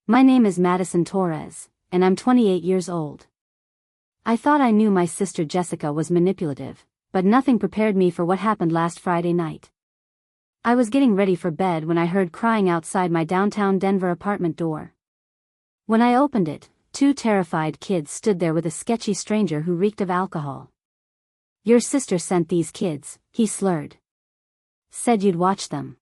My name is Madison Torres, and I'm 28 years old. I thought I knew my sister Jessica was manipulative, but nothing prepared me for what happened last Friday night. I was getting ready for bed when I heard crying outside my downtown Denver apartment door. When I opened it, two terrified kids stood there with a sketchy stranger who reeked of alcohol. "Your sister sent these kids," he slurred. "Said you'd watch them."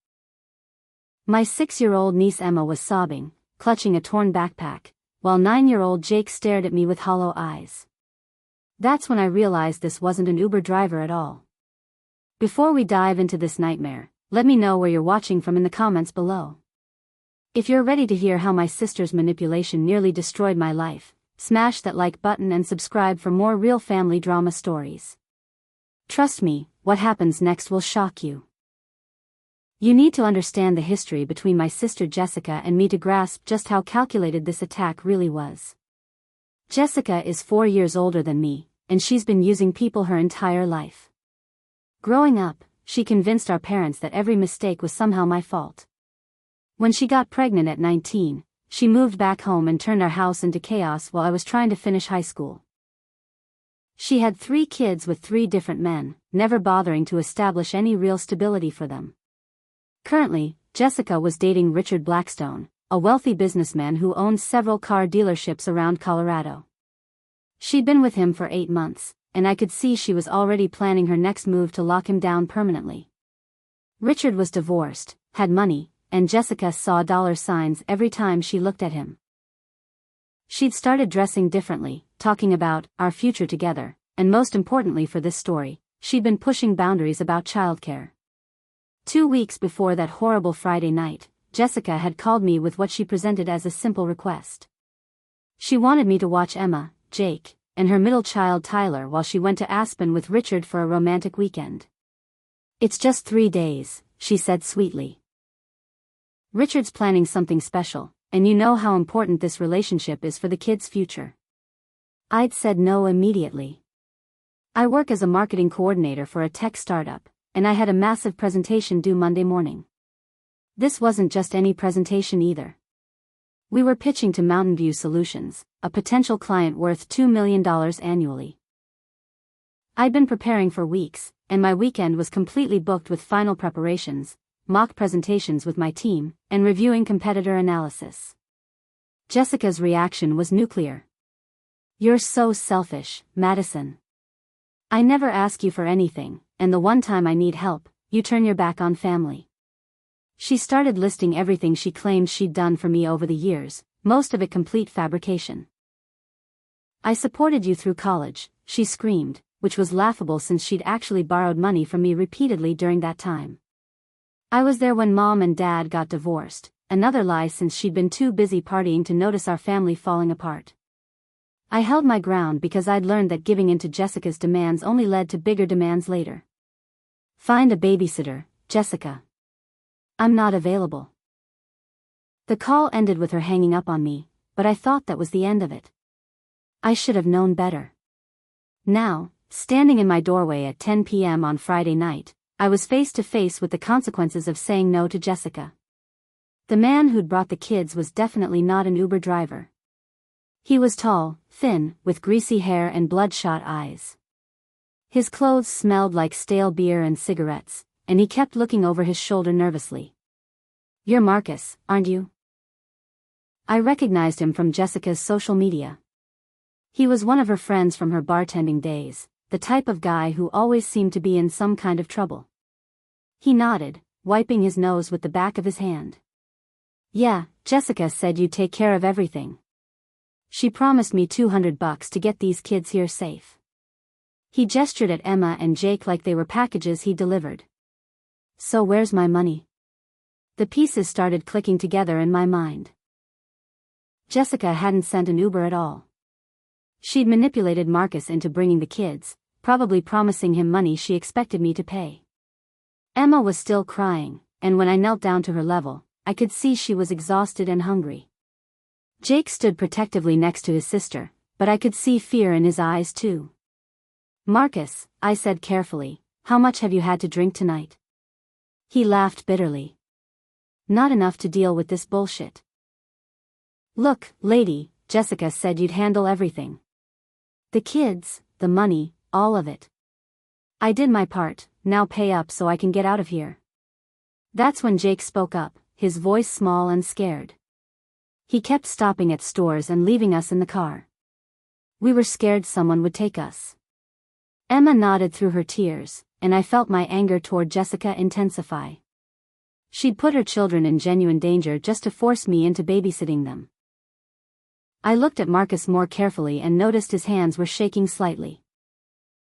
My 6-year-old niece Emma was sobbing, clutching a torn backpack, while 9-year-old Jake stared at me with hollow eyes. That's when I realized this wasn't an Uber driver at all. Before we dive into this nightmare, let me know where you're watching from in the comments below. If you're ready to hear how my sister's manipulation nearly destroyed my life, smash that like button and subscribe for more real family drama stories. Trust me, what happens next will shock you. You need to understand the history between my sister Jessica and me to grasp just how calculated this attack really was. Jessica is 4 years older than me, and she's been using people her entire life. Growing up, she convinced our parents that every mistake was somehow my fault. When she got pregnant at 19, she moved back home and turned our house into chaos while I was trying to finish high school. She had 3 kids with 3 different men, never bothering to establish any real stability for them. Currently, Jessica was dating Richard Blackstone, a wealthy businessman who owned several car dealerships around Colorado. She'd been with him for 8 months, and I could see she was already planning her next move to lock him down permanently. Richard was divorced, had money, and Jessica saw dollar signs every time she looked at him. She'd started dressing differently, talking about our future together, and most importantly for this story, she'd been pushing boundaries about childcare. 2 weeks before that horrible Friday night, Jessica had called me with what she presented as a simple request. She wanted me to watch Emma, Jake, and her middle child Tyler while she went to Aspen with Richard for a romantic weekend. "It's just 3 days," she said sweetly. "Richard's planning something special, and you know how important this relationship is for the kids' future." I'd said no immediately. I work as a marketing coordinator for a tech startup, and I had a massive presentation due Monday morning. This wasn't just any presentation either. We were pitching to Mountain View Solutions, a potential client worth $2 million annually. I'd been preparing for weeks, and my weekend was completely booked with final preparations, mock presentations with my team, and reviewing competitor analysis. Jessica's reaction was nuclear. "You're so selfish, Madison. I never ask you for anything, and the one time I need help, you turn your back on family." She started listing everything she claimed she'd done for me over the years, most of it complete fabrication. "I supported you through college," she screamed, which was laughable since she'd actually borrowed money from me repeatedly during that time. "I was there when Mom and Dad got divorced," another lie since she'd been too busy partying to notice our family falling apart. I held my ground because I'd learned that giving in to Jessica's demands only led to bigger demands later. "Find a babysitter, Jessica. I'm not available." The call ended with her hanging up on me, but I thought that was the end of it. I should have known better. Now, standing in my doorway at 10 p.m. on Friday night, I was face to face with the consequences of saying no to Jessica. The man who'd brought the kids was definitely not an Uber driver. He was tall, thin, with greasy hair and bloodshot eyes. His clothes smelled like stale beer and cigarettes, and he kept looking over his shoulder nervously. "You're Marcus, aren't you?" I recognized him from Jessica's social media. He was one of her friends from her bartending days, the type of guy who always seemed to be in some kind of trouble. He nodded, wiping his nose with the back of his hand. "Yeah, Jessica said you'd take care of everything. She promised me $200 to get these kids here safe." He gestured at Emma and Jake like they were packages he delivered. "So where's my money?" The pieces started clicking together in my mind. Jessica hadn't sent an Uber at all. She'd manipulated Marcus into bringing the kids, probably promising him money she expected me to pay. Emma was still crying, and when I knelt down to her level, I could see she was exhausted and hungry. Jake stood protectively next to his sister, but I could see fear in his eyes too. "Marcus," I said carefully, "how much have you had to drink tonight?" He laughed bitterly. "Not enough to deal with this bullshit." Look, lady, Jessica said you'd handle everything. The kids, the money, all of it. I did my part, now pay up so I can get out of here. That's when Jake spoke up, his voice small and scared. He kept stopping at stores and leaving us in the car. We were scared someone would take us. Emma nodded through her tears, and I felt my anger toward Jessica intensify. She'd put her children in genuine danger just to force me into babysitting them. I looked at Marcus more carefully and noticed his hands were shaking slightly.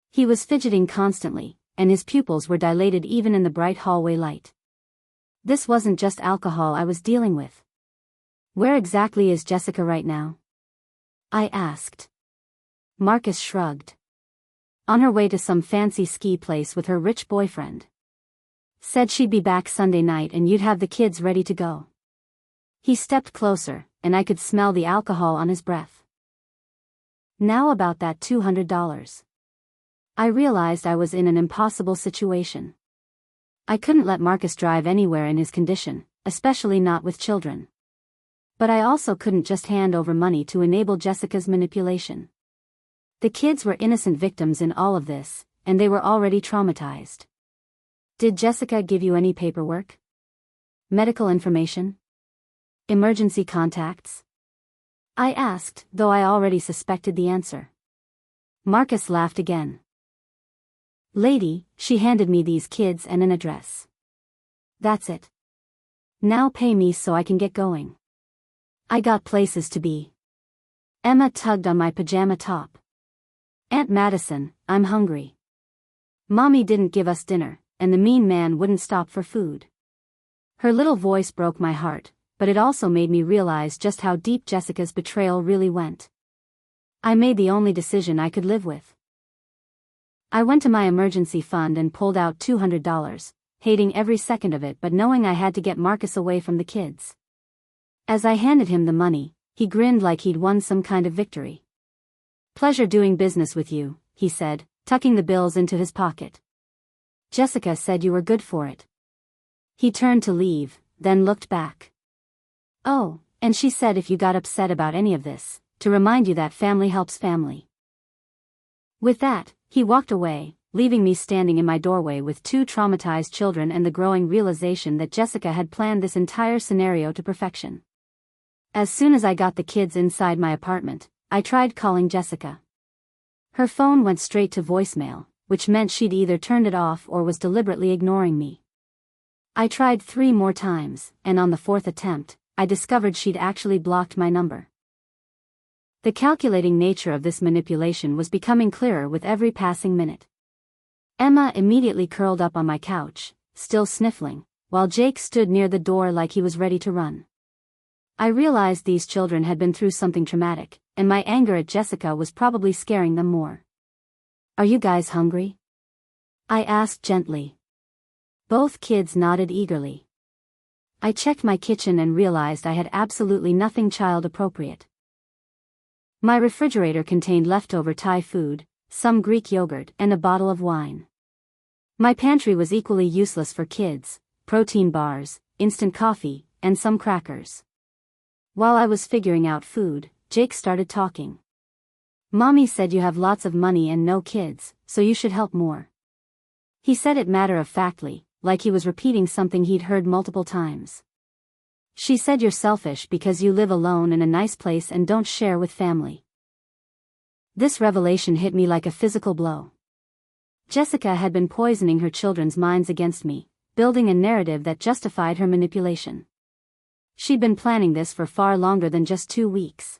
He was fidgeting constantly, and his pupils were dilated even in the bright hallway light. This wasn't just alcohol I was dealing with. Where exactly is Jessica right now? I asked. Marcus shrugged. On her way to some fancy ski place with her rich boyfriend. Said she'd be back Sunday night and you'd have the kids ready to go. He stepped closer, and I could smell the alcohol on his breath. Now about that $200. I realized I was in an impossible situation. I couldn't let Marcus drive anywhere in his condition, especially not with children. But I also couldn't just hand over money to enable Jessica's manipulation. The kids were innocent victims in all of this, and they were already traumatized. Did Jessica give you any paperwork? Medical information? Emergency contacts? I asked, though I already suspected the answer. Marcus laughed again. Lady, she handed me these kids and an address. That's it. Now pay me so I can get going. I got places to be. Emma tugged on my pajama top. Aunt Madison, I'm hungry. Mommy didn't give us dinner, and the mean man wouldn't stop for food. Her little voice broke my heart, but it also made me realize just how deep Jessica's betrayal really went. I made the only decision I could live with. I went to my emergency fund and pulled out $200, hating every second of it but knowing I had to get Marcus away from the kids. As I handed him the money, he grinned like he'd won some kind of victory. Pleasure doing business with you, he said, tucking the bills into his pocket. Jessica said you were good for it. He turned to leave, then looked back. Oh, and she said if you got upset about any of this, to remind you that family helps family. With that, he walked away, leaving me standing in my doorway with two traumatized children and the growing realization that Jessica had planned this entire scenario to perfection. As soon as I got the kids inside my apartment, I tried calling Jessica. Her phone went straight to voicemail, which meant she'd either turned it off or was deliberately ignoring me. I tried 3 more times, and on the 4th attempt, I discovered she'd actually blocked my number. The calculating nature of this manipulation was becoming clearer with every passing minute. Emma immediately curled up on my couch, still sniffling, while Jake stood near the door like he was ready to run. I realized these children had been through something traumatic, and my anger at Jessica was probably scaring them more. Are you guys hungry? I asked gently. Both kids nodded eagerly. I checked my kitchen and realized I had absolutely nothing child-appropriate. My refrigerator contained leftover Thai food, some Greek yogurt, and a bottle of wine. My pantry was equally useless for kids: protein bars, instant coffee, and some crackers. While I was figuring out food, Jake started talking. Mommy said you have lots of money and no kids, so you should help more. He said it matter-of-factly, like he was repeating something he'd heard multiple times. She said you're selfish because you live alone in a nice place and don't share with family. This revelation hit me like a physical blow. Jessica had been poisoning her children's minds against me, building a narrative that justified her manipulation. She'd been planning this for far longer than just 2 weeks.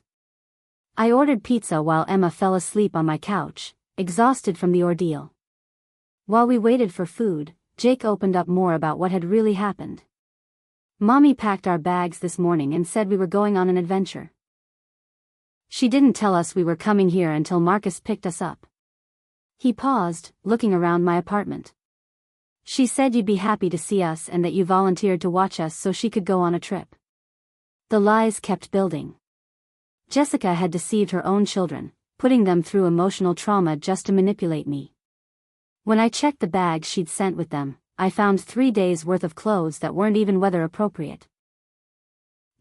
I ordered pizza while Emma fell asleep on my couch, exhausted from the ordeal. While we waited for food, Jake opened up more about what had really happened. Mommy packed our bags this morning and said we were going on an adventure. She didn't tell us we were coming here until Marcus picked us up. He paused, looking around my apartment. She said you'd be happy to see us and that you volunteered to watch us so she could go on a trip. The lies kept building. Jessica had deceived her own children, putting them through emotional trauma just to manipulate me. When I checked the bags she'd sent with them, I found 3 days' worth of clothes that weren't even weather appropriate.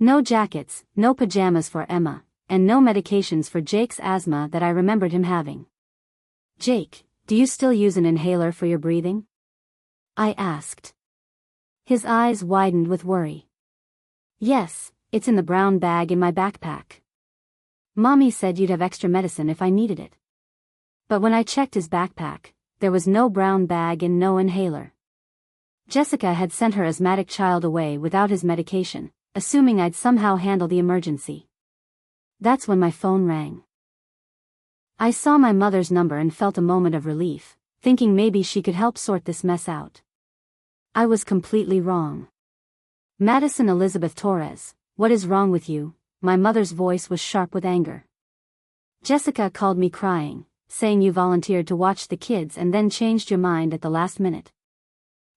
No jackets, no pajamas for Emma, and no medications for Jake's asthma that I remembered him having. "Jake, do you still use an inhaler for your breathing?" I asked. His eyes widened with worry. "Yes, it's in the brown bag in my backpack. Mommy said you'd have extra medicine if I needed it." But when I checked his backpack, there was no brown bag and no inhaler. Jessica had sent her asthmatic child away without his medication, assuming I'd somehow handle the emergency. That's when my phone rang. I saw my mother's number and felt a moment of relief, thinking maybe she could help sort this mess out. I was completely wrong. "Madison Elizabeth Torres, what is wrong with you?" My mother's voice was sharp with anger. "Jessica called me crying, saying you volunteered to watch the kids and then changed your mind at the last minute.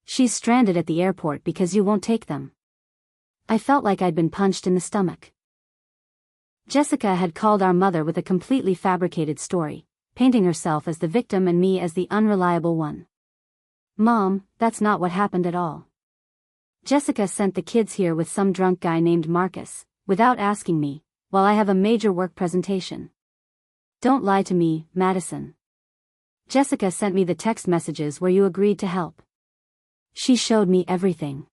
She's stranded at the airport because you won't take them." I felt like I'd been punched in the stomach. Jessica had called our mother with a completely fabricated story, painting herself as the victim and me as the unreliable one. "Mom, that's not what happened at all. Jessica sent the kids here with some drunk guy named Marcus, without asking me, while I have a major work presentation. Don't lie to me, Madison. Jessica sent me the text messages where you agreed to help. She showed me everything."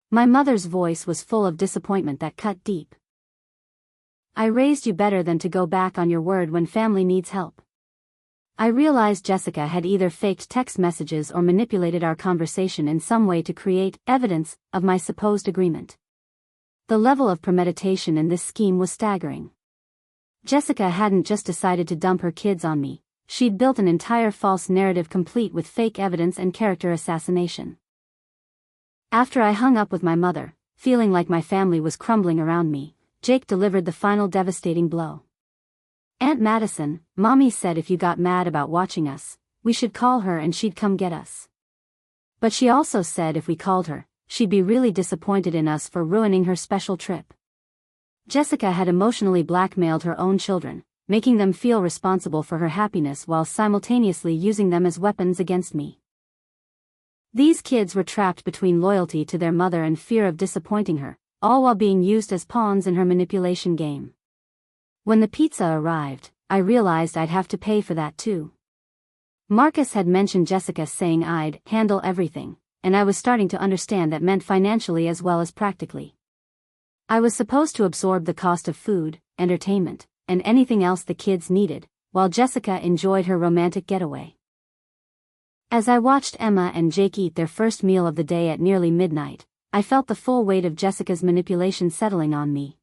My mother's voice was full of disappointment that cut deep. "I raised you better than to go back on your word when family needs help." I realized Jessica had either faked text messages or manipulated our conversation in some way to create evidence of my supposed agreement. The level of premeditation in this scheme was staggering. Jessica hadn't just decided to dump her kids on me, she'd built an entire false narrative complete with fake evidence and character assassination. After I hung up with my mother, feeling like my family was crumbling around me, Jake delivered the final devastating blow. "Aunt Madison, Mommy said if you got mad about watching us, we should call her and she'd come get us. But she also said if we called her, she'd be really disappointed in us for ruining her special trip." Jessica had emotionally blackmailed her own children, making them feel responsible for her happiness while simultaneously using them as weapons against me. These kids were trapped between loyalty to their mother and fear of disappointing her, all while being used as pawns in her manipulation game. When the pizza arrived, I realized I'd have to pay for that too. Marcus had mentioned Jessica saying I'd handle everything, and I was starting to understand that meant financially as well as practically. I was supposed to absorb the cost of food, entertainment, and anything else the kids needed, while Jessica enjoyed her romantic getaway. As I watched Emma and Jake eat their first meal of the day at nearly midnight, I felt the full weight of Jessica's manipulation settling on me.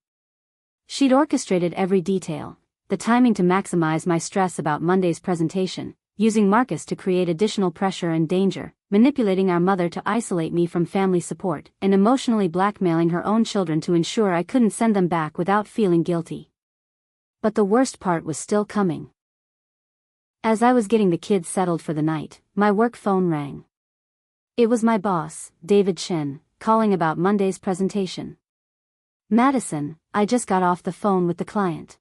She'd orchestrated every detail, the timing to maximize my stress about Monday's presentation, using Marcus to create additional pressure and danger, manipulating our mother to isolate me from family support, and emotionally blackmailing her own children to ensure I couldn't send them back without feeling guilty. But the worst part was still coming. As I was getting the kids settled for the night, my work phone rang. It was my boss, David Shen, calling about Monday's presentation. "Madison, I just got off the phone with the client.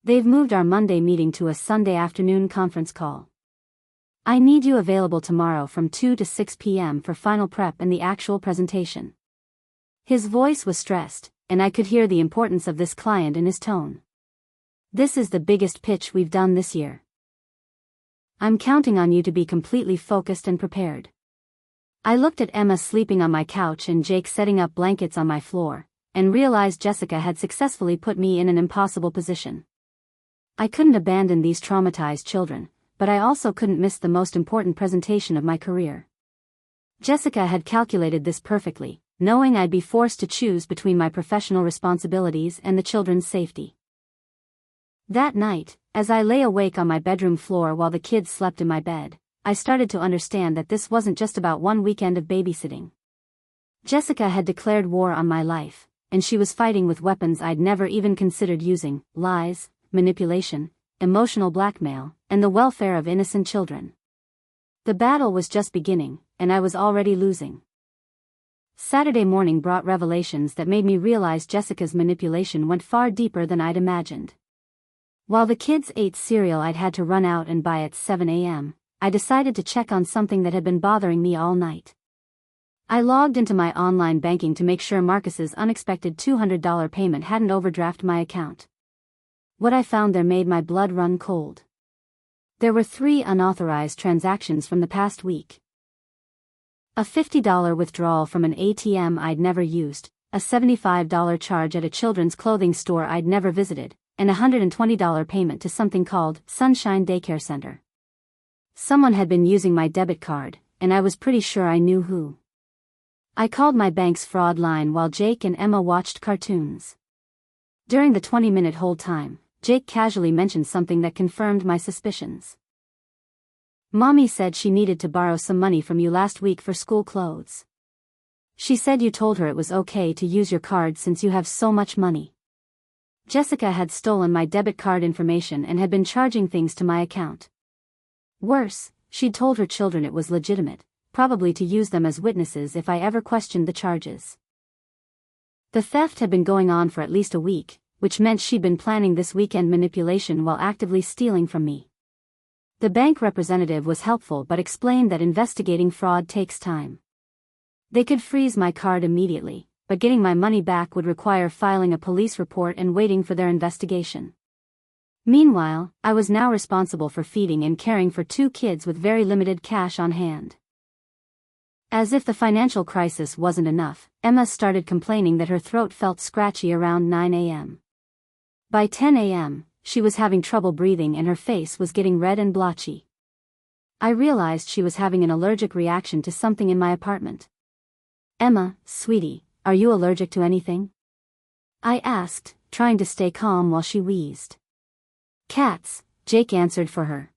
They've moved our Monday meeting to a Sunday afternoon conference call. I need you available tomorrow from 2 to 6 p.m. for final prep and the actual presentation." His voice was stressed, and I could hear the importance of this client in his tone. "This is the biggest pitch we've done this year. I'm counting on you to be completely focused and prepared." I looked at Emma sleeping on my couch and Jake setting up blankets on my floor, and realized Jessica had successfully put me in an impossible position. I couldn't abandon these traumatized children, but I also couldn't miss the most important presentation of my career. Jessica had calculated this perfectly, knowing I'd be forced to choose between my professional responsibilities and the children's safety. That night, as I lay awake on my bedroom floor while the kids slept in my bed, I started to understand that this wasn't just about one weekend of babysitting. Jessica had declared war on my life, and she was fighting with weapons I'd never even considered using: lies, manipulation, emotional blackmail, and the welfare of innocent children. The battle was just beginning, and I was already losing. Saturday morning brought revelations that made me realize Jessica's manipulation went far deeper than I'd imagined. While the kids ate cereal I'd had to run out and buy at 7 a.m., I decided to check on something that had been bothering me all night. I logged into my online banking to make sure Marcus's unexpected $200 payment hadn't overdrafted my account. What I found there made my blood run cold. There were 3 unauthorized transactions from the past week. A $50 withdrawal from an ATM I'd never used, a $75 charge at a children's clothing store I'd never visited, and a $120 payment to something called Sunshine Daycare Center. Someone had been using my debit card, and I was pretty sure I knew who. I called my bank's fraud line while Jake and Emma watched cartoons. During the 20-minute hold time, Jake casually mentioned something that confirmed my suspicions. "Mommy said she needed to borrow some money from you last week for school clothes. She said you told her it was okay to use your card since you have so much money." Jessica had stolen my debit card information and had been charging things to my account. Worse, she'd told her children it was legitimate, probably to use them as witnesses if I ever questioned the charges. The theft had been going on for at least a week, which meant she'd been planning this weekend manipulation while actively stealing from me. The bank representative was helpful but explained that investigating fraud takes time. They could freeze my card immediately, but getting my money back would require filing a police report and waiting for their investigation. Meanwhile, I was now responsible for feeding and caring for 2 kids with very limited cash on hand. As if the financial crisis wasn't enough, Emma started complaining that her throat felt scratchy around 9 a.m. By 10 a.m., she was having trouble breathing and her face was getting red and blotchy. I realized she was having an allergic reaction to something in my apartment. "Emma, sweetie, are you allergic to anything?" I asked, trying to stay calm while she wheezed. "Cats," Jake answered for her.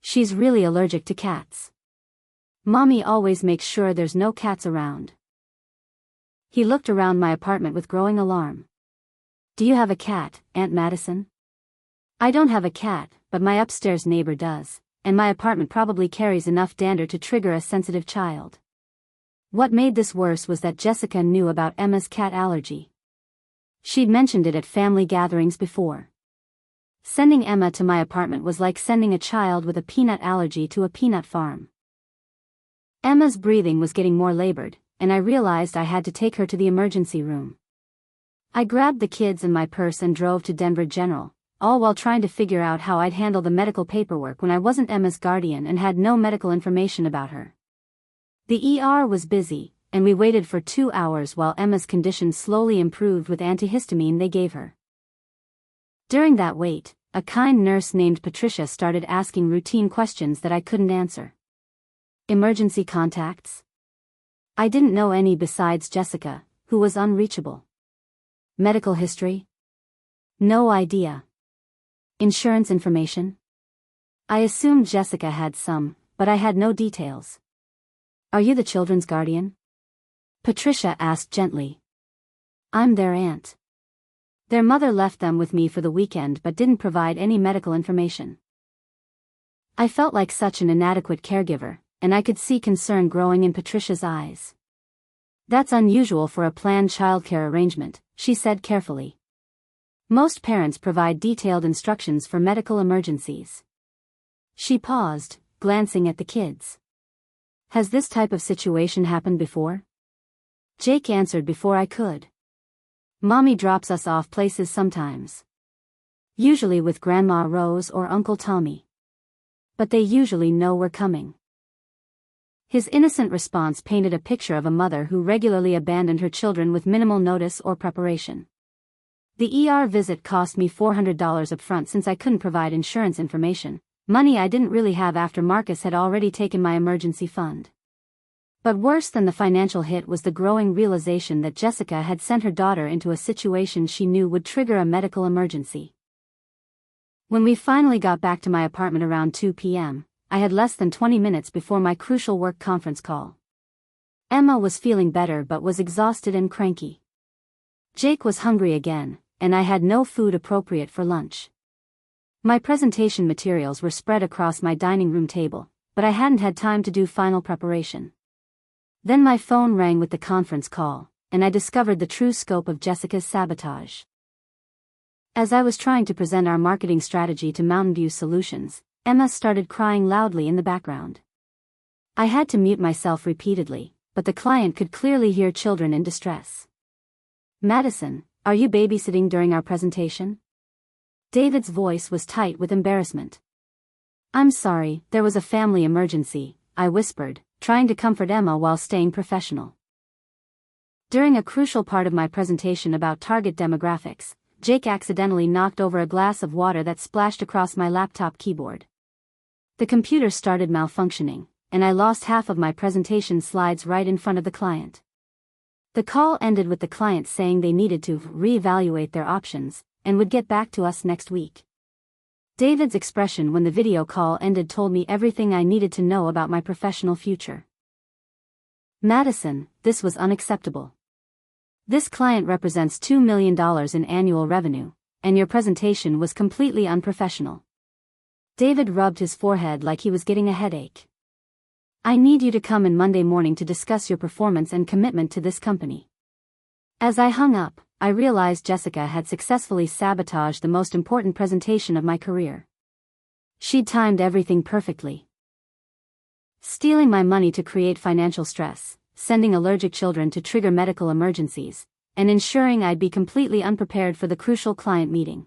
"She's really allergic to cats. Mommy always makes sure there's no cats around." He looked around my apartment with growing alarm. "Do you have a cat, Aunt Madison?" "I don't have a cat, but my upstairs neighbor does, and my apartment probably carries enough dander to trigger a sensitive child." What made this worse was that Jessica knew about Emma's cat allergy. She'd mentioned it at family gatherings before. Sending Emma to my apartment was like sending a child with a peanut allergy to a peanut farm. Emma's breathing was getting more labored, and I realized I had to take her to the emergency room. I grabbed the kids and my purse and drove to Denver General, all while trying to figure out how I'd handle the medical paperwork when I wasn't Emma's guardian and had no medical information about her. The ER was busy, and we waited for 2 hours while Emma's condition slowly improved with antihistamine they gave her. During that wait, a kind nurse named Patricia started asking routine questions that I couldn't answer. Emergency contacts? I didn't know any besides Jessica, who was unreachable. Medical history? No idea. Insurance information? I assumed Jessica had some, but I had no details. "Are you the children's guardian?" Patricia asked gently. "I'm their aunt. Their mother left them with me for the weekend but didn't provide any medical information." I felt like such an inadequate caregiver, and I could see concern growing in Patricia's eyes. "That's unusual for a planned childcare arrangement," she said carefully. "Most parents provide detailed instructions for medical emergencies." She paused, glancing at the kids. "Has this type of situation happened before?" Jake answered before I could. "Mommy drops us off places sometimes. Usually with Grandma Rose or Uncle Tommy. But they usually know we're coming." His innocent response painted a picture of a mother who regularly abandoned her children with minimal notice or preparation. The ER visit cost me $400 up front since I couldn't provide insurance information, money I didn't really have after Marcus had already taken my emergency fund. But worse than the financial hit was the growing realization that Jessica had sent her daughter into a situation she knew would trigger a medical emergency. When we finally got back to my apartment around 2 p.m., I had less than 20 minutes before my crucial work conference call. Emma was feeling better but was exhausted and cranky. Jake was hungry again, and I had no food appropriate for lunch. My presentation materials were spread across my dining room table, but I hadn't had time to do final preparation. Then my phone rang with the conference call, and I discovered the true scope of Jessica's sabotage. As I was trying to present our marketing strategy to Mountain View Solutions, Emma started crying loudly in the background. I had to mute myself repeatedly, but the client could clearly hear children in distress. "Madison, are you babysitting during our presentation?" David's voice was tight with embarrassment. "I'm sorry, there was a family emergency," I whispered, trying to comfort Emma while staying professional. During a crucial part of my presentation about target demographics, Jake accidentally knocked over a glass of water that splashed across my laptop keyboard. The computer started malfunctioning, and I lost half of my presentation slides right in front of the client. The call ended with the client saying they needed to reevaluate their options, and would get back to us next week. David's expression when the video call ended told me everything I needed to know about my professional future. "Madison, this was unacceptable. This client represents $2 million in annual revenue, and your presentation was completely unprofessional." David rubbed his forehead like he was getting a headache. "I need you to come in Monday morning to discuss your performance and commitment to this company." As I hung up, I realized Jessica had successfully sabotaged the most important presentation of my career. She'd timed everything perfectly. Stealing my money to create financial stress, sending allergic children to trigger medical emergencies, and ensuring I'd be completely unprepared for the crucial client meeting.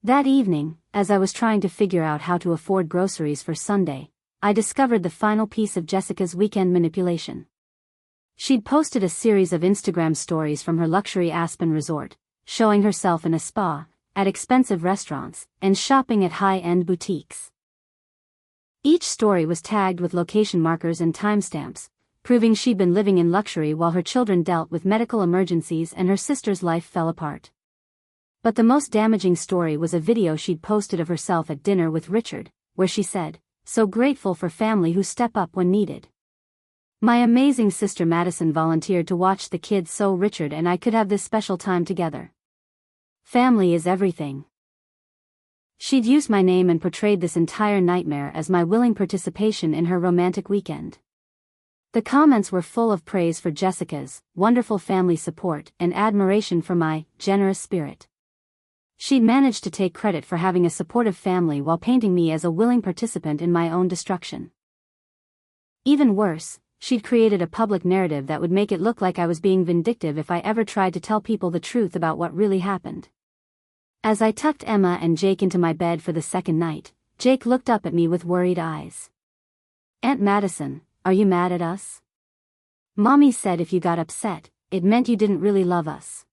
That evening, as I was trying to figure out how to afford groceries for Sunday, I discovered the final piece of Jessica's weekend manipulation. She'd posted a series of Instagram stories from her luxury Aspen resort, showing herself in a spa, at expensive restaurants, and shopping at high-end boutiques. Each story was tagged with location markers and timestamps, proving she'd been living in luxury while her children dealt with medical emergencies and her sister's life fell apart. But the most damaging story was a video she'd posted of herself at dinner with Richard, where she said, "So grateful for family who step up when needed. My amazing sister Madison volunteered to watch the kids so Richard and I could have this special time together. Family is everything." She'd used my name and portrayed this entire nightmare as my willing participation in her romantic weekend. The comments were full of praise for Jessica's wonderful family support and admiration for my generous spirit. She'd managed to take credit for having a supportive family while painting me as a willing participant in my own destruction. Even worse, she'd created a public narrative that would make it look like I was being vindictive if I ever tried to tell people the truth about what really happened. As I tucked Emma and Jake into my bed for the second night, Jake looked up at me with worried eyes. "Aunt Madison, are you mad at us? Mommy said if you got upset, it meant you didn't really love us."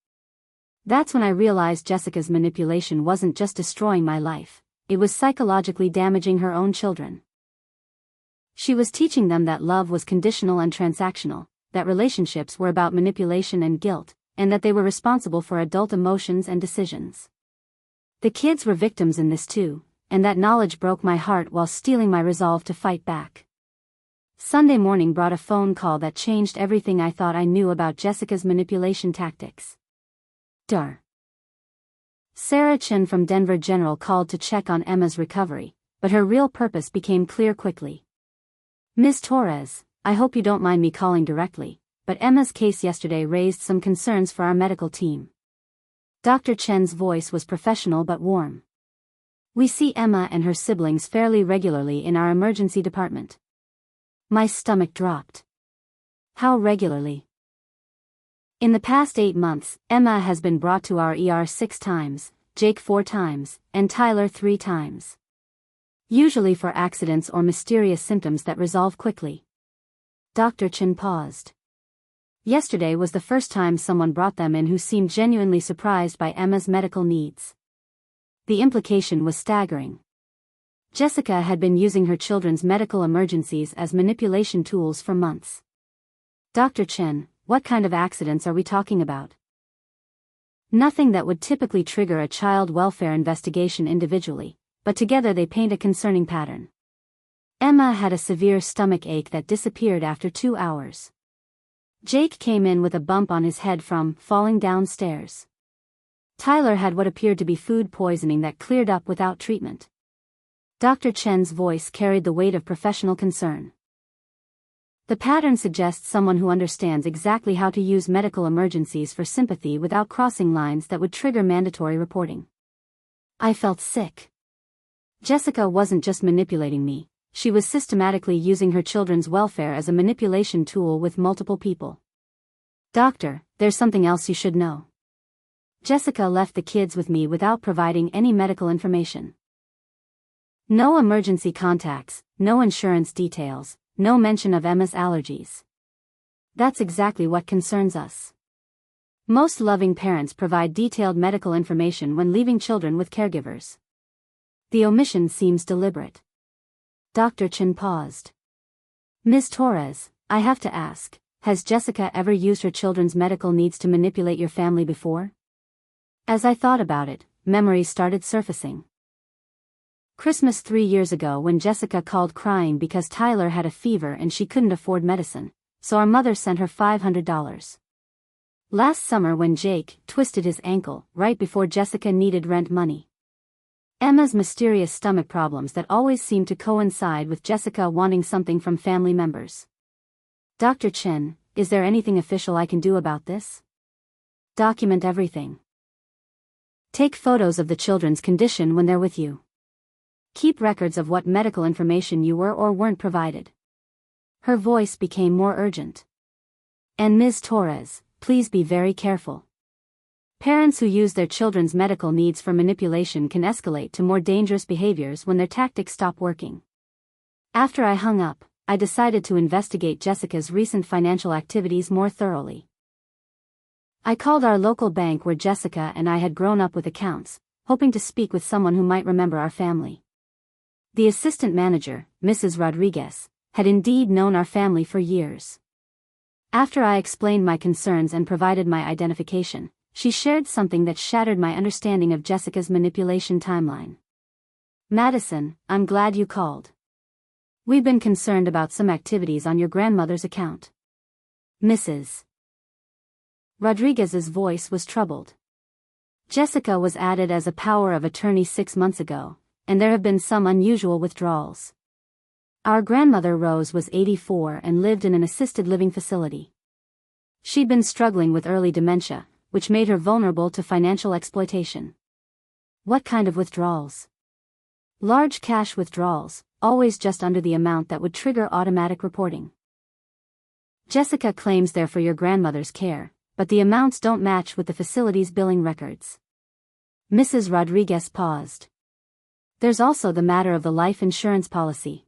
That's when I realized Jessica's manipulation wasn't just destroying my life, it was psychologically damaging her own children. She was teaching them that love was conditional and transactional, that relationships were about manipulation and guilt, and that they were responsible for adult emotions and decisions. The kids were victims in this too, and that knowledge broke my heart while stealing my resolve to fight back. Sunday morning brought a phone call that changed everything I thought I knew about Jessica's manipulation tactics. Sarah Chen from Denver General called to check on Emma's recovery, but her real purpose became clear quickly. "Ms. Torres, I hope you don't mind me calling directly, but Emma's case yesterday raised some concerns for our medical team." Dr. Chen's voice was professional but warm. "We see Emma and her siblings fairly regularly in our emergency department." My stomach dropped. "How regularly?" "In the past 8 months, Emma has been brought to our ER 6 times, Jake 4 times, and Tyler 3 times. Usually for accidents or mysterious symptoms that resolve quickly." Dr. Chen paused. "Yesterday was the first time someone brought them in who seemed genuinely surprised by Emma's medical needs." The implication was staggering. Jessica had been using her children's medical emergencies as manipulation tools for months. "Dr. Chen, what kind of accidents are we talking about?" "Nothing that would typically trigger a child welfare investigation individually, but together they paint a concerning pattern. Emma had a severe stomach ache that disappeared after 2 hours. Jake came in with a bump on his head from falling downstairs. Tyler had what appeared to be food poisoning that cleared up without treatment." Dr. Chen's voice carried the weight of professional concern. "The pattern suggests someone who understands exactly how to use medical emergencies for sympathy without crossing lines that would trigger mandatory reporting." I felt sick. Jessica wasn't just manipulating me, she was systematically using her children's welfare as a manipulation tool with multiple people. Doctor, there's something else you should know. Jessica left the kids with me without providing any medical information. No emergency contacts, no insurance details, no mention of Emma's allergies. That's exactly what concerns us. Most loving parents provide detailed medical information when leaving children with caregivers. The omission seems deliberate. Dr. Chen paused. Ms. Torres, I have to ask, has Jessica ever used her children's medical needs to manipulate your family before? As I thought about it, memories started surfacing. Christmas 3 years ago when Jessica called crying because Tyler had a fever and she couldn't afford medicine, so our mother sent her $500. Last summer when Jake twisted his ankle right before Jessica needed rent money. Emma's mysterious stomach problems that always seemed to coincide with Jessica wanting something from family members. Dr. Chen, is there anything official I can do about this? Document everything. Take photos of the children's condition when they're with you. Keep records of what medical information you were or weren't provided. Her voice became more urgent. And Ms. Torres, please be very careful. Parents who use their children's medical needs for manipulation can escalate to more dangerous behaviors when their tactics stop working. After I hung up, I decided to investigate Jessica's recent financial activities more thoroughly. I called our local bank where Jessica and I had grown up with accounts, hoping to speak with someone who might remember our family. The assistant manager, Mrs. Rodriguez, had indeed known our family for years. After I explained my concerns and provided my identification, she shared something that shattered my understanding of Jessica's manipulation timeline. Madison, I'm glad you called. We've been concerned about some activities on your grandmother's account. Mrs. Rodriguez's voice was troubled. Jessica was added as a power of attorney 6 months ago, and there have been some unusual withdrawals. Our grandmother Rose was 84 and lived in an assisted living facility. She'd been struggling with early dementia, which made her vulnerable to financial exploitation. What kind of withdrawals? Large cash withdrawals, always just under the amount that would trigger automatic reporting. Jessica claims they're for your grandmother's care, but the amounts don't match with the facility's billing records. Mrs. Rodriguez paused. There's also the matter of the life insurance policy.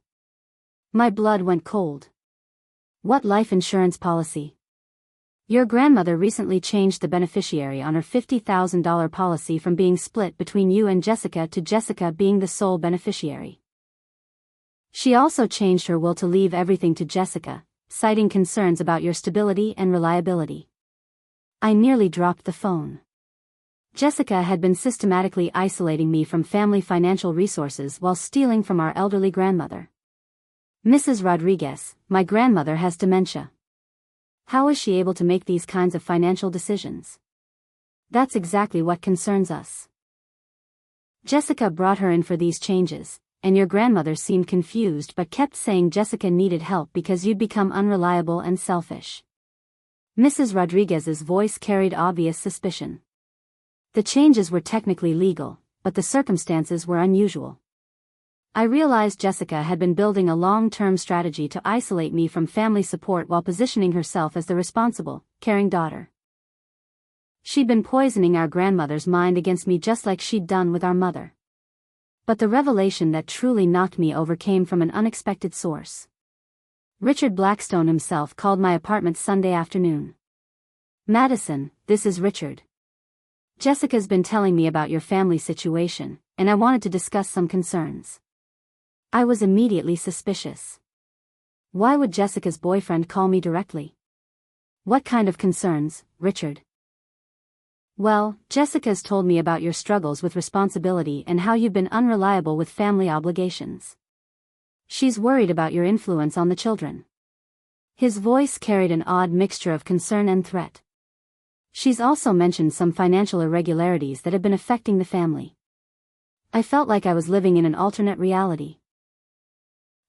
My blood went cold. What life insurance policy? Your grandmother recently changed the beneficiary on her $50,000 policy from being split between you and Jessica to Jessica being the sole beneficiary. She also changed her will to leave everything to Jessica, citing concerns about your stability and reliability. I nearly dropped the phone. Jessica had been systematically isolating me from family financial resources while stealing from our elderly grandmother. Mrs. Rodriguez, my grandmother has dementia. How is she able to make these kinds of financial decisions? That's exactly what concerns us. Jessica brought her in for these changes, and your grandmother seemed confused but kept saying Jessica needed help because you'd become unreliable and selfish. Mrs. Rodriguez's voice carried obvious suspicion. The changes were technically legal, but the circumstances were unusual. I realized Jessica had been building a long-term strategy to isolate me from family support while positioning herself as the responsible, caring daughter. She'd been poisoning our grandmother's mind against me just like she'd done with our mother. But the revelation that truly knocked me over came from an unexpected source. Richard Blackstone himself called my apartment Sunday afternoon. Madison, this is Richard. Jessica's been telling me about your family situation, and I wanted to discuss some concerns. I was immediately suspicious. Why would Jessica's boyfriend call me directly? What kind of concerns, Richard? Well, Jessica's told me about your struggles with responsibility and how you've been unreliable with family obligations. She's worried about your influence on the children. His voice carried an odd mixture of concern and threat. She's also mentioned some financial irregularities that have been affecting the family. I felt like I was living in an alternate reality.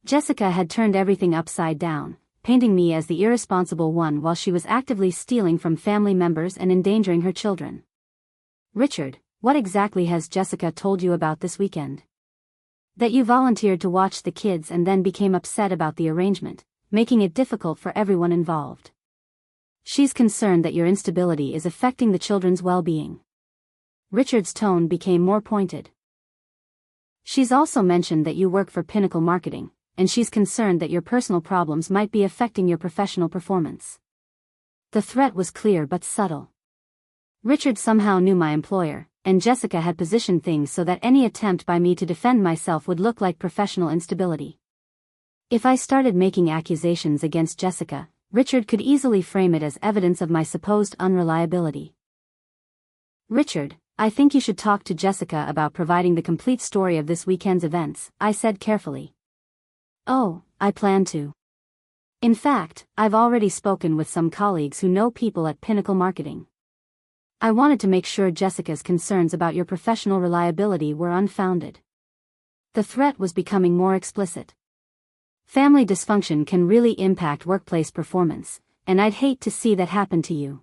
Jessica had turned everything upside down, painting me as the irresponsible one while she was actively stealing from family members and endangering her children. Richard, what exactly has Jessica told you about this weekend? That you volunteered to watch the kids and then became upset about the arrangement, making it difficult for everyone involved. She's concerned that your instability is affecting the children's well-being. Richard's tone became more pointed. She's also mentioned that you work for Pinnacle Marketing, and she's concerned that your personal problems might be affecting your professional performance. The threat was clear but subtle. Richard somehow knew my employer, and Jessica had positioned things so that any attempt by me to defend myself would look like professional instability. If I started making accusations against Jessica, Richard could easily frame it as evidence of my supposed unreliability. Richard, I think you should talk to Jessica about providing the complete story of this weekend's events, I said carefully. Oh, I plan to. In fact, I've already spoken with some colleagues who know people at Pinnacle Marketing. I wanted to make sure Jessica's concerns about your professional reliability were unfounded. The threat was becoming more explicit. Family dysfunction can really impact workplace performance, and I'd hate to see that happen to you.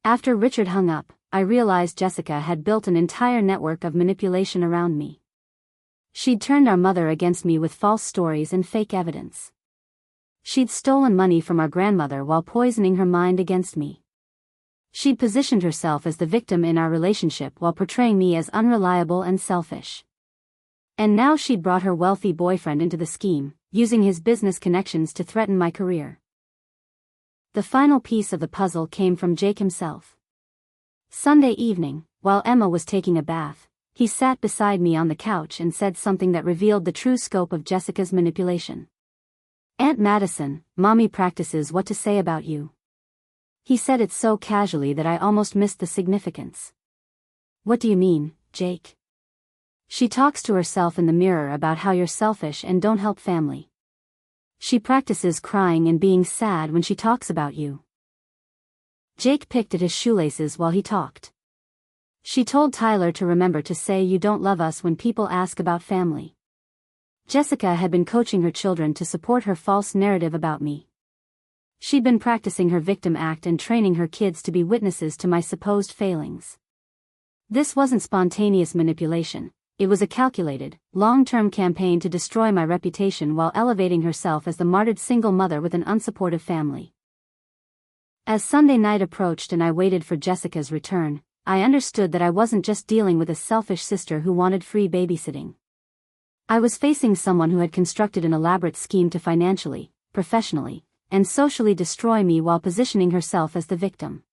After Richard hung up, I realized Jessica had built an entire network of manipulation around me. She'd turned our mother against me with false stories and fake evidence. She'd stolen money from our grandmother while poisoning her mind against me. She'd positioned herself as the victim in our relationship while portraying me as unreliable and selfish. And now she'd brought her wealthy boyfriend into the scheme, using his business connections to threaten my career. The final piece of the puzzle came from Jake himself. Sunday evening, while Emma was taking a bath, he sat beside me on the couch and said something that revealed the true scope of Jessica's manipulation. "Aunt Madison, Mommy practices what to say about you." He said it so casually that I almost missed the significance. "What do you mean, Jake?" "She talks to herself in the mirror about how you're selfish and don't help family. She practices crying and being sad when she talks about you." Jake picked at his shoelaces while he talked. "She told Tyler to remember to say you don't love us when people ask about family." Jessica had been coaching her children to support her false narrative about me. She'd been practicing her victim act and training her kids to be witnesses to my supposed failings. This wasn't spontaneous manipulation. It was a calculated, long-term campaign to destroy my reputation while elevating herself as the martyred single mother with an unsupportive family. As Sunday night approached and I waited for Jessica's return, I understood that I wasn't just dealing with a selfish sister who wanted free babysitting. I was facing someone who had constructed an elaborate scheme to financially, professionally, and socially destroy me while positioning herself as the victim.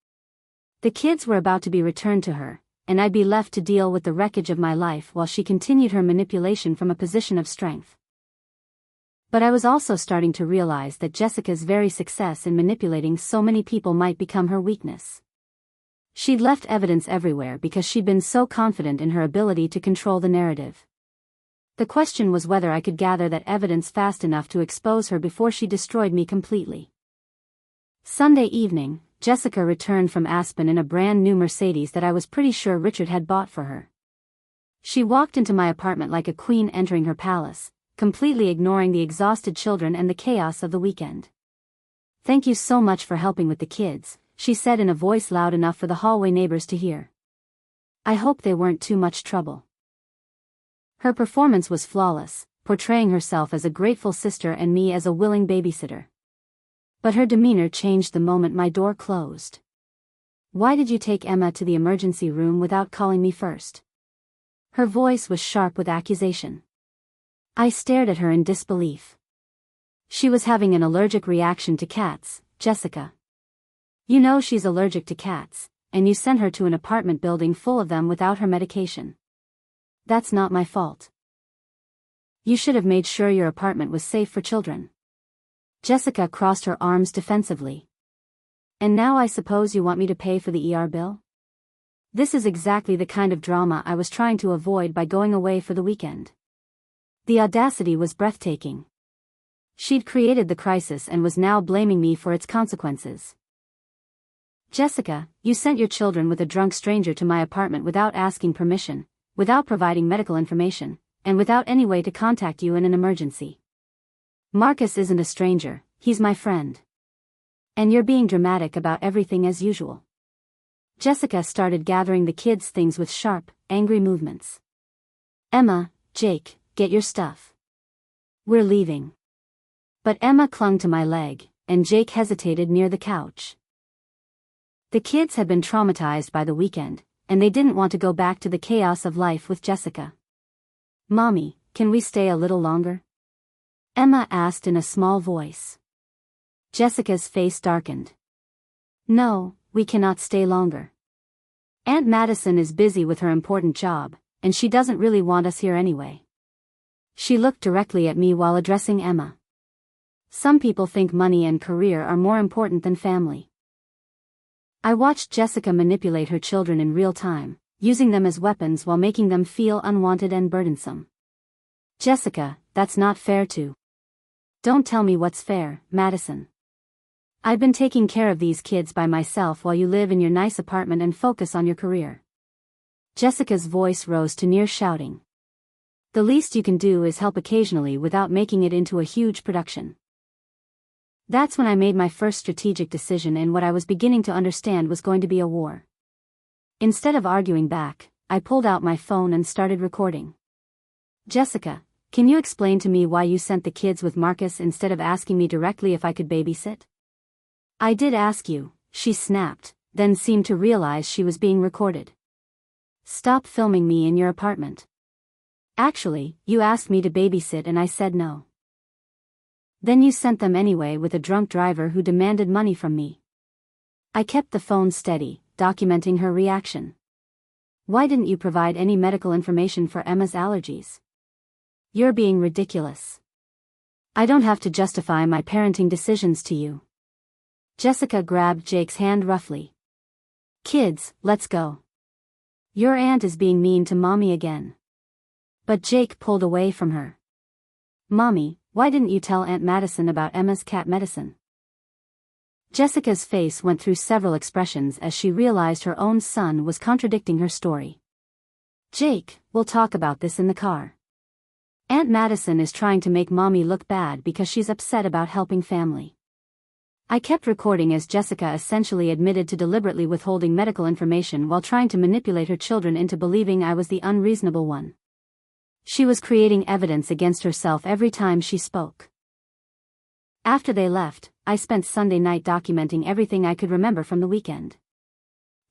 The kids were about to be returned to her, and I'd be left to deal with the wreckage of my life while she continued her manipulation from a position of strength. But I was also starting to realize that Jessica's very success in manipulating so many people might become her weakness. She'd left evidence everywhere because she'd been so confident in her ability to control the narrative. The question was whether I could gather that evidence fast enough to expose her before she destroyed me completely. Sunday evening, Jessica returned from Aspen in a brand new Mercedes that I was pretty sure Richard had bought for her. She walked into my apartment like a queen entering her palace, completely ignoring the exhausted children and the chaos of the weekend. "Thank you so much for helping with the kids," she said in a voice loud enough for the hallway neighbors to hear. "I hope they weren't too much trouble." Her performance was flawless, portraying herself as a grateful sister and me as a willing babysitter. But her demeanor changed the moment my door closed. "Why did you take Emma to the emergency room without calling me first?" Her voice was sharp with accusation. I stared at her in disbelief. "She was having an allergic reaction to cats, Jessica. You know she's allergic to cats, and you sent her to an apartment building full of them without her medication. That's not my fault. You should have made sure your apartment was safe for children." Jessica crossed her arms defensively. "And now I suppose you want me to pay for the ER bill?" This is exactly the kind of drama I was trying to avoid by going away for the weekend. The audacity was breathtaking. She'd created the crisis and was now blaming me for its consequences. "Jessica, you sent your children with a drunk stranger to my apartment without asking permission, without providing medical information, and without any way to contact you in an emergency. Marcus isn't a stranger, he's my friend. And you're being dramatic about everything as usual." Jessica started gathering the kids' things with sharp, angry movements. "Emma, Jake, Get your stuff. We're leaving. But Emma clung to my leg, and Jake hesitated near the couch. The kids had been traumatized by the weekend, and they didn't want to go back to the chaos of life with Jessica. "Mommy, can we stay a little longer?" Emma asked in a small voice. Jessica's face darkened. "No, we cannot stay longer. Aunt Madison is busy with her important job, and she doesn't really want us here anyway." She looked directly at me while addressing Emma. "Some people think money and career are more important than family." I watched Jessica manipulate her children in real time, using them as weapons while making them feel unwanted and burdensome. "Jessica, that's not fair too." "Don't tell me what's fair, Madison. I've been taking care of these kids by myself while you live in your nice apartment and focus on your career." Jessica's voice rose to near shouting. "The least you can do is help occasionally without making it into a huge production." That's when I made my first strategic decision, and what I was beginning to understand was going to be a war. Instead of arguing back, I pulled out my phone and started recording. "Jessica, can you explain to me why you sent the kids with Marcus instead of asking me directly if I could babysit?" "I did ask you," she snapped, then seemed to realize she was being recorded. "Stop filming me in your apartment. Actually, you asked me to babysit and I said no. Then you sent them anyway with a drunk driver who demanded money from me." I kept the phone steady, documenting her reaction. "Why didn't you provide any medical information for Emma's allergies?" "You're being ridiculous. I don't have to justify my parenting decisions to you." Jessica grabbed Jake's hand roughly. "Kids, let's go. Your aunt is being mean to Mommy again." But Jake pulled away from her. "Mommy, why didn't you tell Aunt Madison about Emma's cat medicine?" Jessica's face went through several expressions as she realized her own son was contradicting her story. "Jake, we'll talk about this in the car. Aunt Madison is trying to make Mommy look bad because she's upset about helping family." I kept recording as Jessica essentially admitted to deliberately withholding medical information while trying to manipulate her children into believing I was the unreasonable one. She was creating evidence against herself every time she spoke. After they left, I spent Sunday night documenting everything I could remember from the weekend.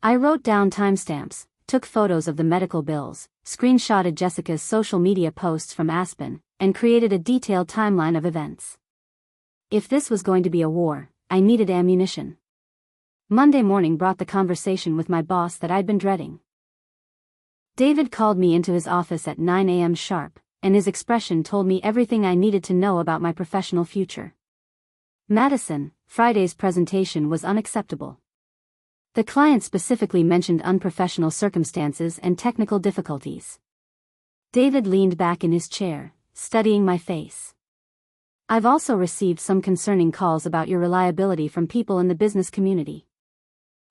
I wrote down timestamps, took photos of the medical bills, screenshotted Jessica's social media posts from Aspen, and created a detailed timeline of events. If this was going to be a war, I needed ammunition. Monday morning brought the conversation with my boss that I'd been dreading. David called me into his office at 9 a.m. sharp, and his expression told me everything I needed to know about my professional future. "Madison, Friday's presentation was unacceptable. The client specifically mentioned unprofessional circumstances and technical difficulties." David leaned back in his chair, studying my face. "I've also received some concerning calls about your reliability from people in the business community."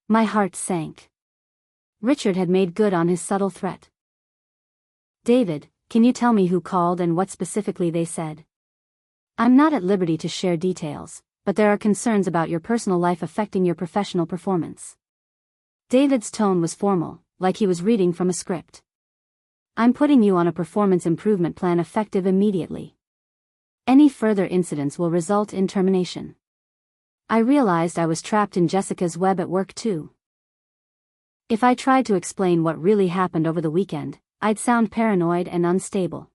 My heart sank. Richard had made good on his subtle threat. "David, can you tell me who called and what specifically they said?" "I'm not at liberty to share details, but there are concerns about your personal life affecting your professional performance." David's tone was formal, like he was reading from a script. "I'm putting you on a performance improvement plan effective immediately. Any further incidents will result in termination." I realized I was trapped in Jessica's web at work too. If I tried to explain what really happened over the weekend, I'd sound paranoid and unstable.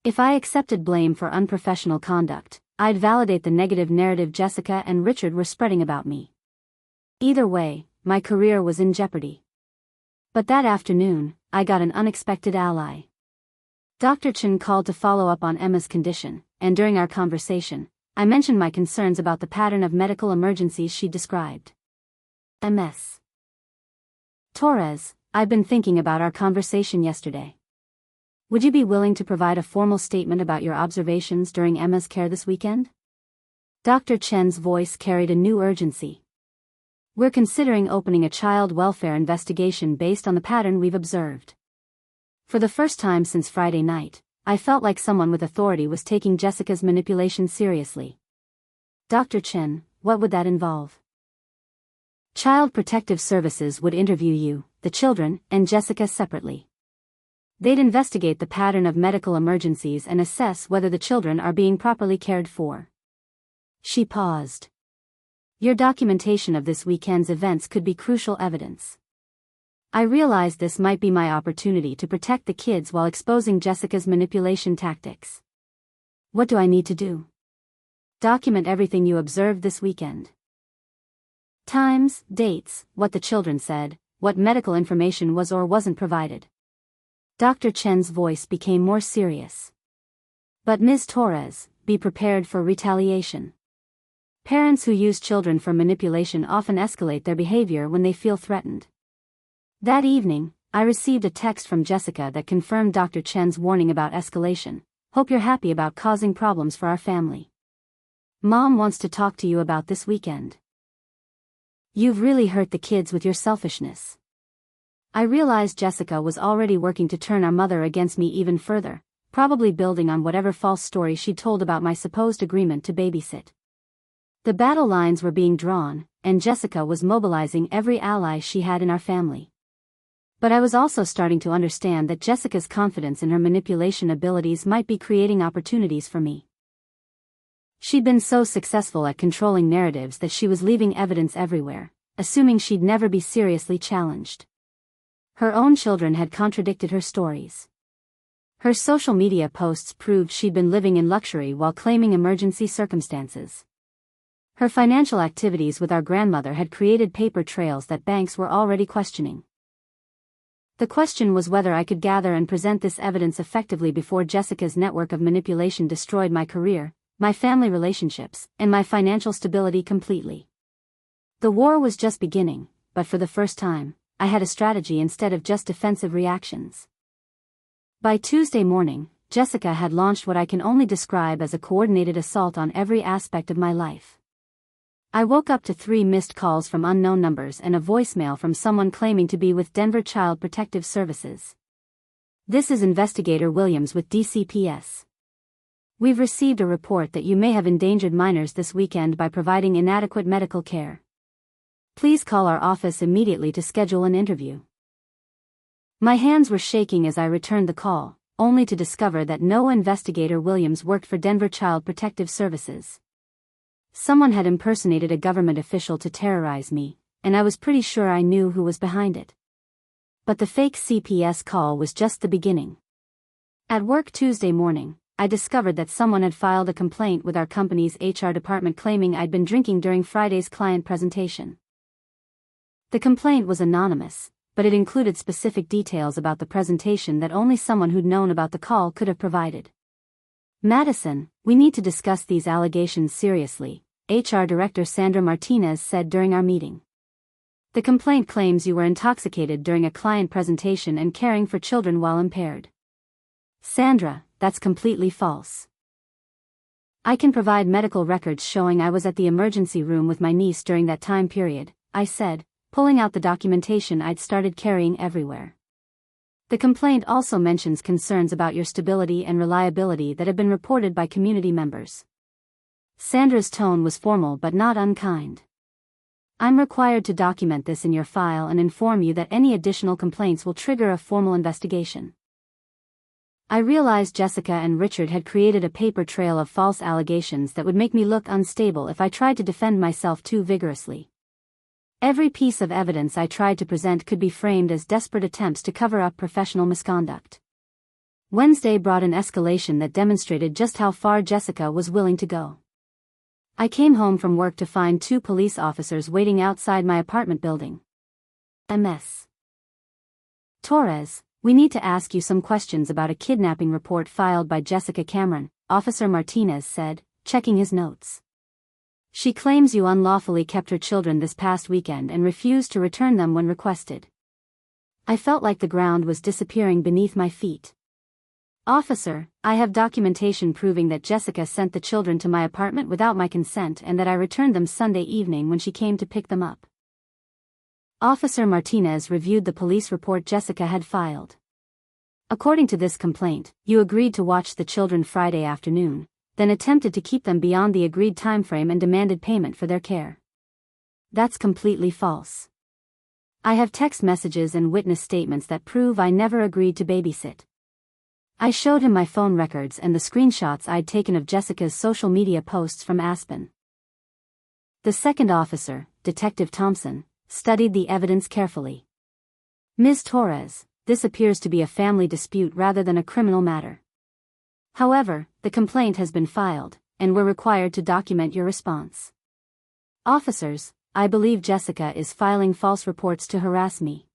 If I accepted blame for unprofessional conduct, I'd validate the negative narrative Jessica and Richard were spreading about me. Either way, my career was in jeopardy. But that afternoon, I got an unexpected ally. Dr. Chen called to follow up on Emma's condition, and during our conversation, I mentioned my concerns about the pattern of medical emergencies she described. MS. "Torres, I've been thinking about our conversation yesterday. Would you be willing to provide a formal statement about your observations during Emma's care this weekend?" Dr. Chen's voice carried a new urgency. "We're considering opening a child welfare investigation based on the pattern we've observed." For the first time since Friday night, I felt like someone with authority was taking Jessica's manipulation seriously. "Dr. Chen, what would that involve?" "Child Protective Services would interview you, the children, and Jessica separately. They'd investigate the pattern of medical emergencies and assess whether the children are being properly cared for. She paused. Your documentation of this weekend's events could be crucial evidence. I realized this might be my opportunity to protect the kids while exposing Jessica's manipulation tactics. What do I need to do? Document everything you observed this weekend. Times, dates, what the children said, what medical information was or wasn't provided. Dr. Chen's voice became more serious. But Ms. Torres, be prepared for retaliation. Parents who use children for manipulation often escalate their behavior when they feel threatened. That evening, I received a text from Jessica that confirmed Dr. Chen's warning about escalation. Hope you're happy about causing problems for our family. Mom wants to talk to you about this weekend. You've really hurt the kids with your selfishness. I realized Jessica was already working to turn our mother against me even further, probably building on whatever false story she'd told about my supposed agreement to babysit. The battle lines were being drawn, and Jessica was mobilizing every ally she had in our family. But I was also starting to understand that Jessica's confidence in her manipulation abilities might be creating opportunities for me. She'd been so successful at controlling narratives that she was leaving evidence everywhere, assuming she'd never be seriously challenged. Her own children had contradicted her stories. Her social media posts proved she'd been living in luxury while claiming emergency circumstances. Her financial activities with our grandmother had created paper trails that banks were already questioning. The question was whether I could gather and present this evidence effectively before Jessica's network of manipulation destroyed my career, my family relationships, and my financial stability completely. The war was just beginning, but for the first time, I had a strategy instead of just defensive reactions. By Tuesday morning, Jessica had launched what I can only describe as a coordinated assault on every aspect of my life. I woke up to 3 missed calls from unknown numbers and a voicemail from someone claiming to be with Denver Child Protective Services. This is Investigator Williams with DCPS. We've received a report that you may have endangered minors this weekend by providing inadequate medical care. Please call our office immediately to schedule an interview. My hands were shaking as I returned the call, only to discover that no Investigator Williams worked for Denver Child Protective Services. Someone had impersonated a government official to terrorize me, and I was pretty sure I knew who was behind it. But the fake CPS call was just the beginning. At work Tuesday morning, I discovered that someone had filed a complaint with our company's HR department claiming I'd been drinking during Friday's client presentation. The complaint was anonymous, but it included specific details about the presentation that only someone who'd known about the call could have provided. Madison, we need to discuss these allegations seriously, HR Director Sandra Martinez said during our meeting. The complaint claims you were intoxicated during a client presentation and caring for children while impaired. Sandra, that's completely false. I can provide medical records showing I was at the emergency room with my niece during that time period, I said, pulling out the documentation I'd started carrying everywhere. The complaint also mentions concerns about your stability and reliability that have been reported by community members. Sandra's tone was formal but not unkind. I'm required to document this in your file and inform you that any additional complaints will trigger a formal investigation. I realized Jessica and Richard had created a paper trail of false allegations that would make me look unstable if I tried to defend myself too vigorously. Every piece of evidence I tried to present could be framed as desperate attempts to cover up professional misconduct. Wednesday brought an escalation that demonstrated just how far Jessica was willing to go. I came home from work to find 2 police officers waiting outside my apartment building. Ms. Torres, we need to ask you some questions about a kidnapping report filed by Jessica Cameron, Officer Martinez said, checking his notes. She claims you unlawfully kept her children this past weekend and refused to return them when requested. I felt like the ground was disappearing beneath my feet. Officer, I have documentation proving that Jessica sent the children to my apartment without my consent and that I returned them Sunday evening when she came to pick them up. Officer Martinez reviewed the police report Jessica had filed. According to this complaint, you agreed to watch the children Friday afternoon, then attempted to keep them beyond the agreed timeframe and demanded payment for their care. That's completely false. I have text messages and witness statements that prove I never agreed to babysit. I showed him my phone records and the screenshots I'd taken of Jessica's social media posts from Aspen. The second officer, Detective Thompson, studied the evidence carefully. Ms. Torres, this appears to be a family dispute rather than a criminal matter. However, the complaint has been filed, and we're required to document your response. Officers, I believe Jessica is filing false reports to harass me.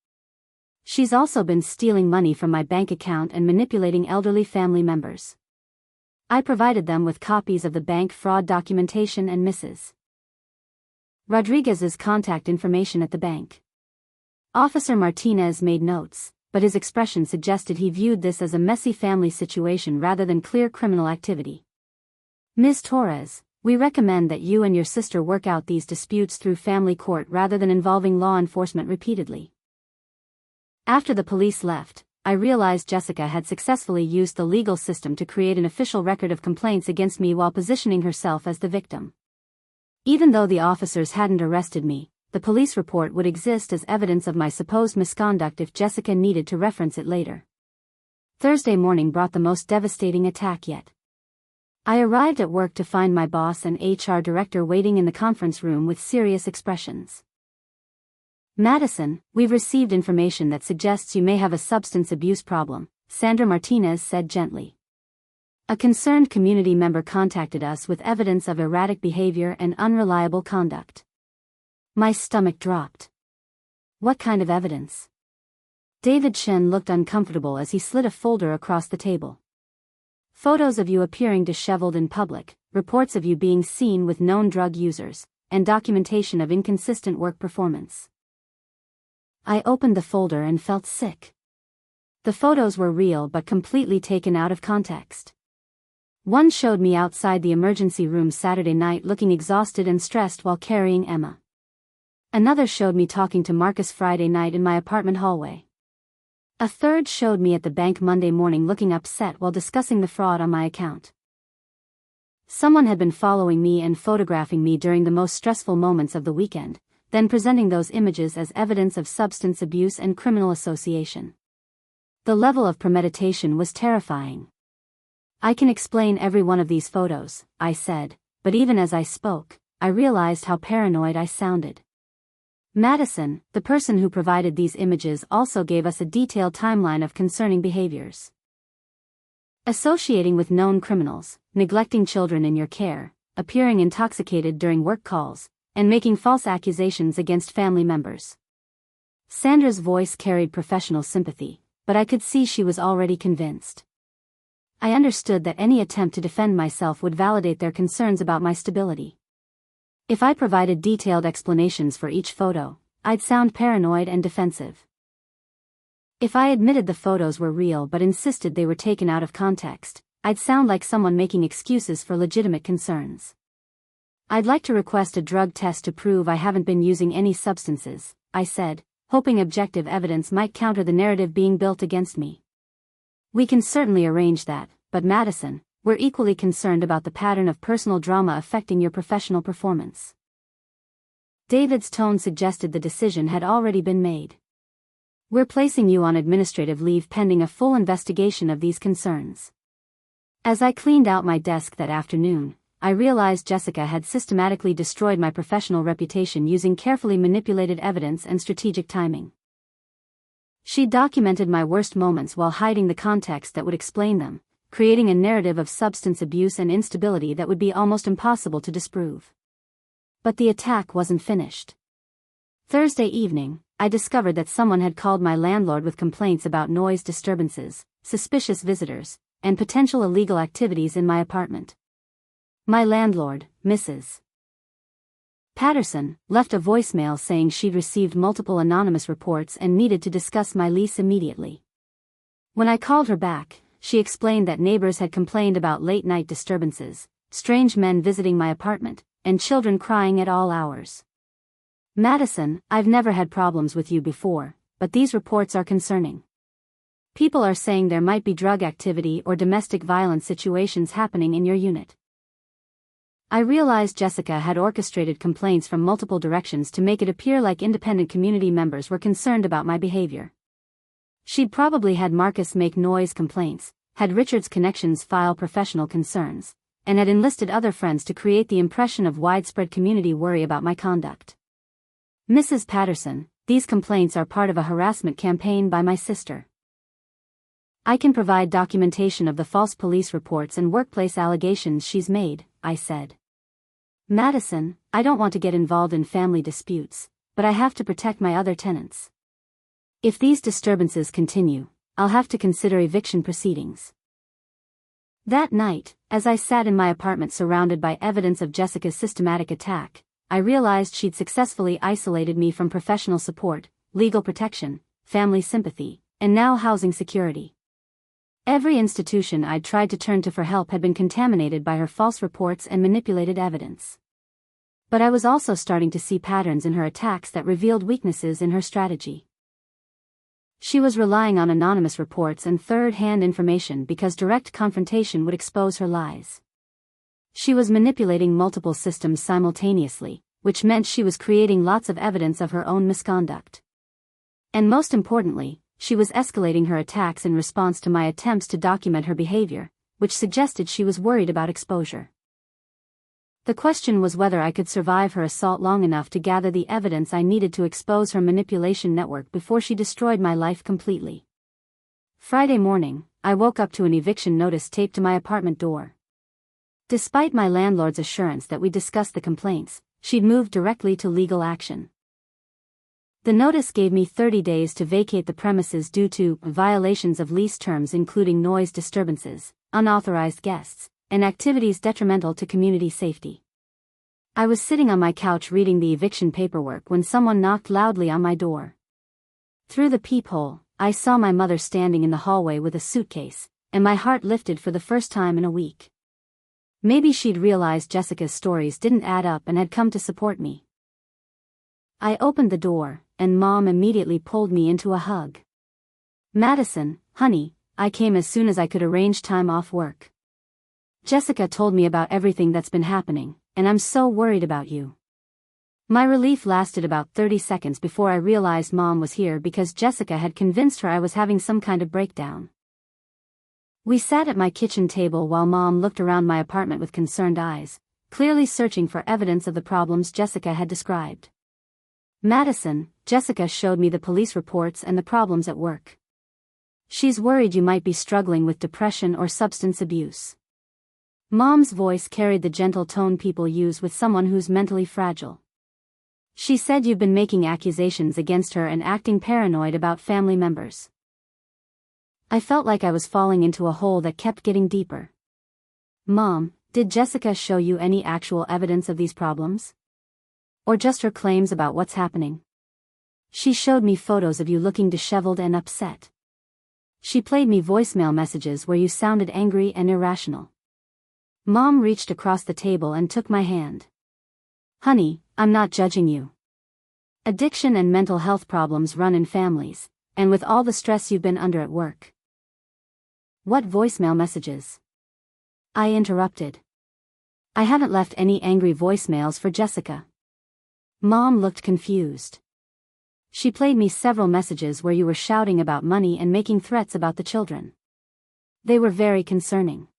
She's also been stealing money from my bank account and manipulating elderly family members. I provided them with copies of the bank fraud documentation and Mrs. Rodriguez's contact information at the bank. Officer Martinez made notes, but his expression suggested he viewed this as a messy family situation rather than clear criminal activity. Ms. Torres, we recommend that you and your sister work out these disputes through family court rather than involving law enforcement repeatedly. After the police left, I realized Jessica had successfully used the legal system to create an official record of complaints against me while positioning herself as the victim. Even though the officers hadn't arrested me, the police report would exist as evidence of my supposed misconduct if Jessica needed to reference it later. Thursday morning brought the most devastating attack yet. I arrived at work to find my boss and HR director waiting in the conference room with serious expressions. Madison, we've received information that suggests you may have a substance abuse problem, Sandra Martinez said gently. A concerned community member contacted us with evidence of erratic behavior and unreliable conduct. My stomach dropped. What kind of evidence? David Chen looked uncomfortable as he slid a folder across the table. Photos of you appearing disheveled in public, reports of you being seen with known drug users, and documentation of inconsistent work performance. I opened the folder and felt sick. The photos were real but completely taken out of context. One showed me outside the emergency room Saturday night looking exhausted and stressed while carrying Emma. Another showed me talking to Marcus Friday night in my apartment hallway. A third showed me at the bank Monday morning looking upset while discussing the fraud on my account. Someone had been following me and photographing me during the most stressful moments of the weekend, then presenting those images as evidence of substance abuse and criminal association. The level of premeditation was terrifying. I can explain every one of these photos, I said, but even as I spoke, I realized how paranoid I sounded. Madison, the person who provided these images, also gave us a detailed timeline of concerning behaviors. Associating with known criminals, neglecting children in your care, appearing intoxicated during work calls, and making false accusations against family members. Sandra's voice carried professional sympathy, but I could see she was already convinced. I understood that any attempt to defend myself would validate their concerns about my stability. If I provided detailed explanations for each photo, I'd sound paranoid and defensive. If I admitted the photos were real but insisted they were taken out of context, I'd sound like someone making excuses for legitimate concerns. I'd like to request a drug test to prove I haven't been using any substances, I said, hoping objective evidence might counter the narrative being built against me. We can certainly arrange that, but Madison, we're equally concerned about the pattern of personal drama affecting your professional performance. David's tone suggested the decision had already been made. We're placing you on administrative leave pending a full investigation of these concerns. As I cleaned out my desk that afternoon, I realized Jessica had systematically destroyed my professional reputation using carefully manipulated evidence and strategic timing. She documented my worst moments while hiding the context that would explain them, creating a narrative of substance abuse and instability that would be almost impossible to disprove. But the attack wasn't finished. Thursday evening, I discovered that someone had called my landlord with complaints about noise disturbances, suspicious visitors, and potential illegal activities in my apartment. My landlord, Mrs. Patterson, left a voicemail saying she'd received multiple anonymous reports and needed to discuss my lease immediately. When I called her back, she explained that neighbors had complained about late-night disturbances, strange men visiting my apartment, and children crying at all hours. Madison, I've never had problems with you before, but these reports are concerning. People are saying there might be drug activity or domestic violence situations happening in your unit. I realized Jessica had orchestrated complaints from multiple directions to make it appear like independent community members were concerned about my behavior. She'd probably had Marcus make noise complaints, had Richard's connections file professional concerns, and had enlisted other friends to create the impression of widespread community worry about my conduct. Mrs. Patterson, these complaints are part of a harassment campaign by my sister. I can provide documentation of the false police reports and workplace allegations she's made, I said. Madison, I don't want to get involved in family disputes, but I have to protect my other tenants. If these disturbances continue, I'll have to consider eviction proceedings. That night, as I sat in my apartment surrounded by evidence of Jessica's systematic attack, I realized she'd successfully isolated me from professional support, legal protection, family sympathy, and now housing security. Every institution I'd tried to turn to for help had been contaminated by her false reports and manipulated evidence. But I was also starting to see patterns in her attacks that revealed weaknesses in her strategy. She was relying on anonymous reports and third-hand information because direct confrontation would expose her lies. She was manipulating multiple systems simultaneously, which meant she was creating lots of evidence of her own misconduct. And most importantly, she was escalating her attacks in response to my attempts to document her behavior, which suggested she was worried about exposure. The question was whether I could survive her assault long enough to gather the evidence I needed to expose her manipulation network before she destroyed my life completely. Friday morning, I woke up to an eviction notice taped to my apartment door. Despite my landlord's assurance that we discussed the complaints, she'd moved directly to legal action. The notice gave me 30 days to vacate the premises due to violations of lease terms including noise disturbances, unauthorized guests, and activities detrimental to community safety. I was sitting on my couch reading the eviction paperwork when someone knocked loudly on my door. Through the peephole, I saw my mother standing in the hallway with a suitcase, and my heart lifted for the first time in a week. Maybe she'd realized Jessica's stories didn't add up and had come to support me. I opened the door, and Mom immediately pulled me into a hug. Madison, honey, I came as soon as I could arrange time off work. Jessica told me about everything that's been happening, and I'm so worried about you. My relief lasted about 30 seconds before I realized Mom was here because Jessica had convinced her I was having some kind of breakdown. We sat at my kitchen table while Mom looked around my apartment with concerned eyes, clearly searching for evidence of the problems Jessica had described. Madison, Jessica showed me the police reports and the problems at work. She's worried you might be struggling with depression or substance abuse. Mom's voice carried the gentle tone people use with someone who's mentally fragile. She said you've been making accusations against her and acting paranoid about family members. I felt like I was falling into a hole that kept getting deeper. Mom, did Jessica show you any actual evidence of these problems? Or just her claims about what's happening? She showed me photos of you looking disheveled and upset. She played me voicemail messages where you sounded angry and irrational. Mom reached across the table and took my hand. Honey, I'm not judging you. Addiction and mental health problems run in families, and with all the stress you've been under at work. What voicemail messages? I interrupted. I haven't left any angry voicemails for Jessica. Mom looked confused. She played me several messages where you were shouting about money and making threats about the children. They were very concerning.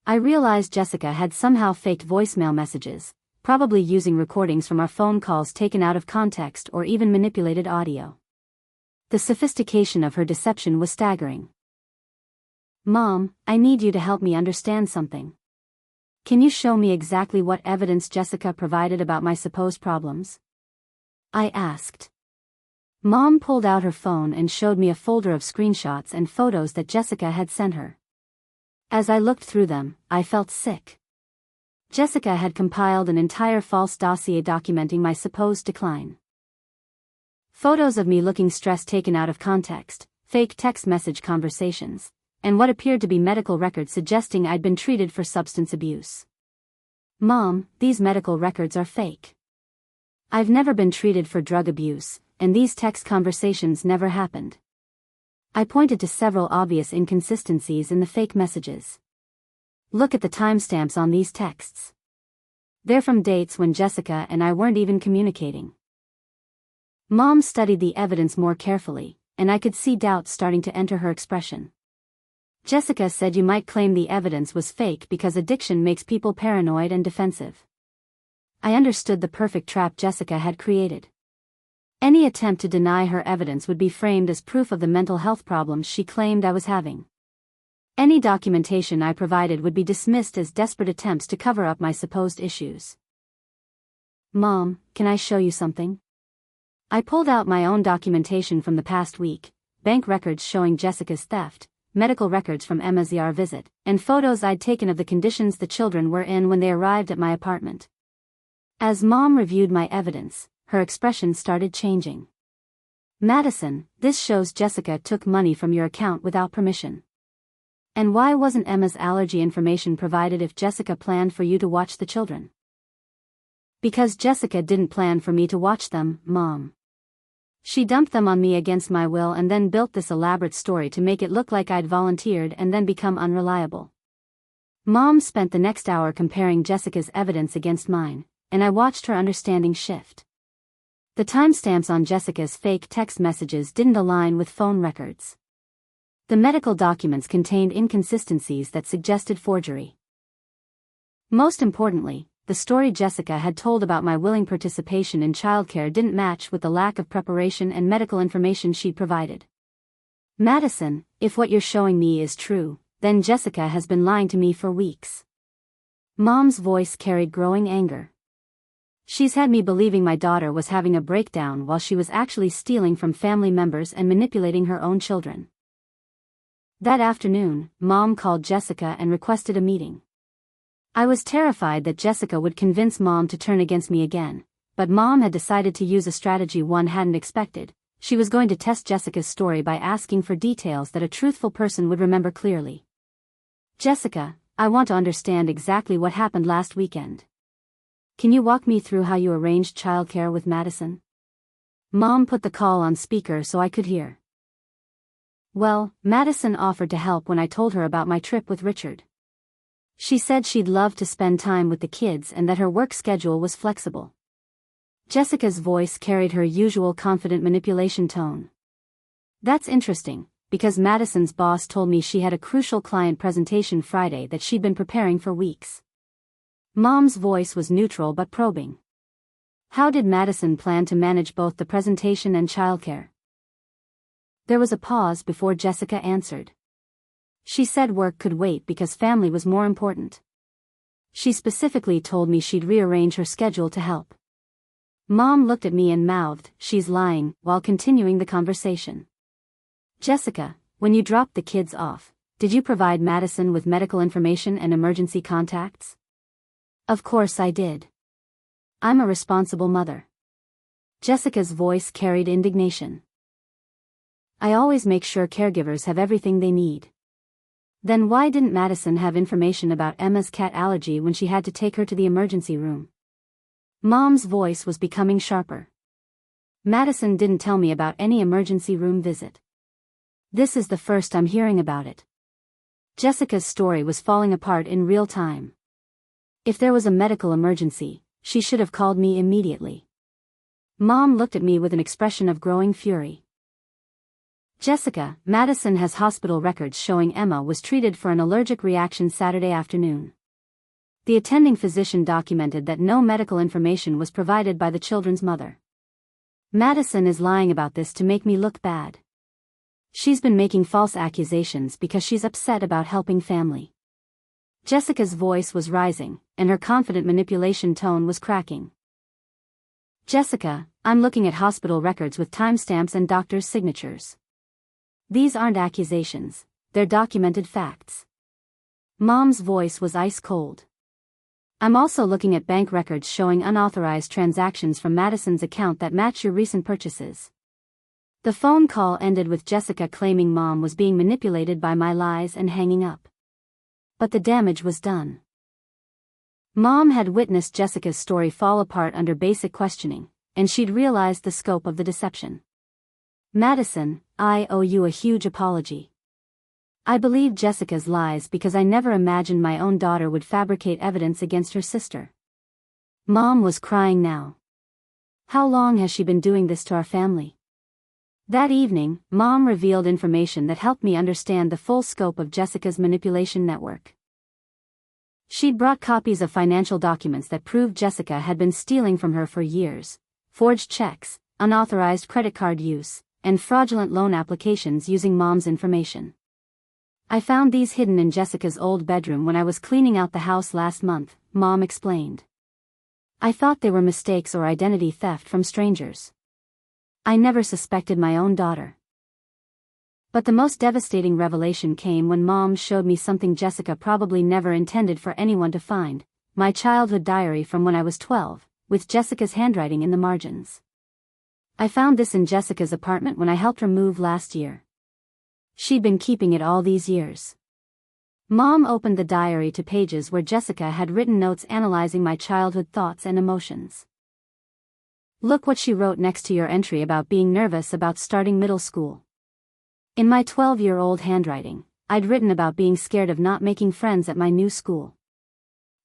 I realized Jessica had somehow faked voicemail messages, probably using recordings from our phone calls taken out of context or even manipulated audio. The sophistication of her deception was staggering. Mom, I need you to help me understand something. Can you show me exactly what evidence Jessica provided about my supposed problems? I asked. Mom pulled out her phone and showed me a folder of screenshots and photos that Jessica had sent her. As I looked through them, I felt sick. Jessica had compiled an entire false dossier documenting my supposed decline. Photos of me looking stressed taken out of context, fake text message conversations, and what appeared to be medical records suggesting I'd been treated for substance abuse. Mom, these medical records are fake. I've never been treated for drug abuse, and these text conversations never happened. I pointed to several obvious inconsistencies in the fake messages. Look at the timestamps on these texts. They're from dates when Jessica and I weren't even communicating. Mom studied the evidence more carefully, and I could see doubt starting to enter her expression. Jessica said you might claim the evidence was fake because addiction makes people paranoid and defensive. I understood the perfect trap Jessica had created. Any attempt to deny her evidence would be framed as proof of the mental health problems she claimed I was having. Any documentation I provided would be dismissed as desperate attempts to cover up my supposed issues. Mom, can I show you something? I pulled out my own documentation from the past week, bank records showing Jessica's theft, medical records from Emma's ER visit, and photos I'd taken of the conditions the children were in when they arrived at my apartment. As Mom reviewed my evidence, her expression started changing. Madison, this shows Jessica took money from your account without permission. And why wasn't Emma's allergy information provided if Jessica planned for you to watch the children? Because Jessica didn't plan for me to watch them, Mom. She dumped them on me against my will and then built this elaborate story to make it look like I'd volunteered and then become unreliable. Mom spent the next hour comparing Jessica's evidence against mine, and I watched her understanding shift. The timestamps on Jessica's fake text messages didn't align with phone records. The medical documents contained inconsistencies that suggested forgery. Most importantly, the story Jessica had told about my willing participation in childcare didn't match with the lack of preparation and medical information she'd provided. Madison, if what you're showing me is true, then Jessica has been lying to me for weeks. Mom's voice carried growing anger. She's had me believing my daughter was having a breakdown while she was actually stealing from family members and manipulating her own children. That afternoon, Mom called Jessica and requested a meeting. I was terrified that Jessica would convince Mom to turn against me again, but Mom had decided to use a strategy one hadn't expected. She was going to test Jessica's story by asking for details that a truthful person would remember clearly. Jessica, I want to understand exactly what happened last weekend. Can you walk me through how you arranged childcare with Madison? Mom put the call on speaker so I could hear. Well, Madison offered to help when I told her about my trip with Richard. She said she'd love to spend time with the kids and that her work schedule was flexible. Jessica's voice carried her usual confident manipulation tone. That's interesting, because Madison's boss told me she had a crucial client presentation Friday that she'd been preparing for weeks. Mom's voice was neutral but probing. How did Madison plan to manage both the presentation and childcare? There was a pause before Jessica answered. She said work could wait because family was more important. She specifically told me she'd rearrange her schedule to help. Mom looked at me and mouthed, "She's lying," while continuing the conversation. Jessica, when you dropped the kids off, did you provide Madison with medical information and emergency contacts? Of course I did. I'm a responsible mother. Jessica's voice carried indignation. I always make sure caregivers have everything they need. Then why didn't Madison have information about Emma's cat allergy when she had to take her to the emergency room? Mom's voice was becoming sharper. Madison didn't tell me about any emergency room visit. This is the first I'm hearing about it. Jessica's story was falling apart in real time. If there was a medical emergency, she should have called me immediately. Mom looked at me with an expression of growing fury. Jessica, Madison has hospital records showing Emma was treated for an allergic reaction Saturday afternoon. The attending physician documented that no medical information was provided by the children's mother. Madison is lying about this to make me look bad. She's been making false accusations because she's upset about helping family. Jessica's voice was rising, and her confident manipulation tone was cracking. Jessica, I'm looking at hospital records with timestamps and doctors' signatures. These aren't accusations, they're documented facts. Mom's voice was ice cold. I'm also looking at bank records showing unauthorized transactions from Madison's account that match your recent purchases. The phone call ended with Jessica claiming Mom was being manipulated by my lies and hanging up. But the damage was done. Mom had witnessed Jessica's story fall apart under basic questioning, and she'd realized the scope of the deception. Madison, I owe you a huge apology. I believed Jessica's lies because I never imagined my own daughter would fabricate evidence against her sister. Mom was crying now. How long has she been doing this to our family? That evening, Mom revealed information that helped me understand the full scope of Jessica's manipulation network. She'd brought copies of financial documents that proved Jessica had been stealing from her for years: forged checks, unauthorized credit card use, and fraudulent loan applications using Mom's information. "I found these hidden in Jessica's old bedroom when I was cleaning out the house last month," Mom explained. "I thought they were mistakes or identity theft from strangers. I never suspected my own daughter." But the most devastating revelation came when Mom showed me something Jessica probably never intended for anyone to find: my childhood diary from when I was 12, with Jessica's handwriting in the margins. I found this in Jessica's apartment when I helped her move last year. She'd been keeping it all these years. Mom opened the diary to pages where Jessica had written notes analyzing my childhood thoughts and emotions. "Look what she wrote next to your entry about being nervous about starting middle school." In my 12-year-old handwriting, I'd written about being scared of not making friends at my new school.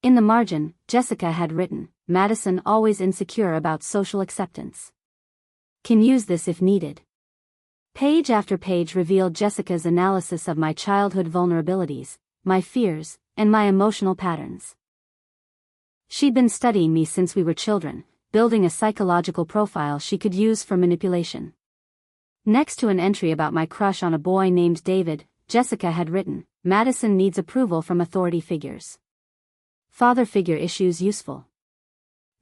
In the margin, Jessica had written, "Madison always insecure about social acceptance. Can use this if needed." Page after page revealed Jessica's analysis of my childhood vulnerabilities, my fears, and my emotional patterns. She'd been studying me since we were children, building a psychological profile she could use for manipulation. Next to an entry about my crush on a boy named David, Jessica had written, "Madison needs approval from authority figures. Father figure issues useful."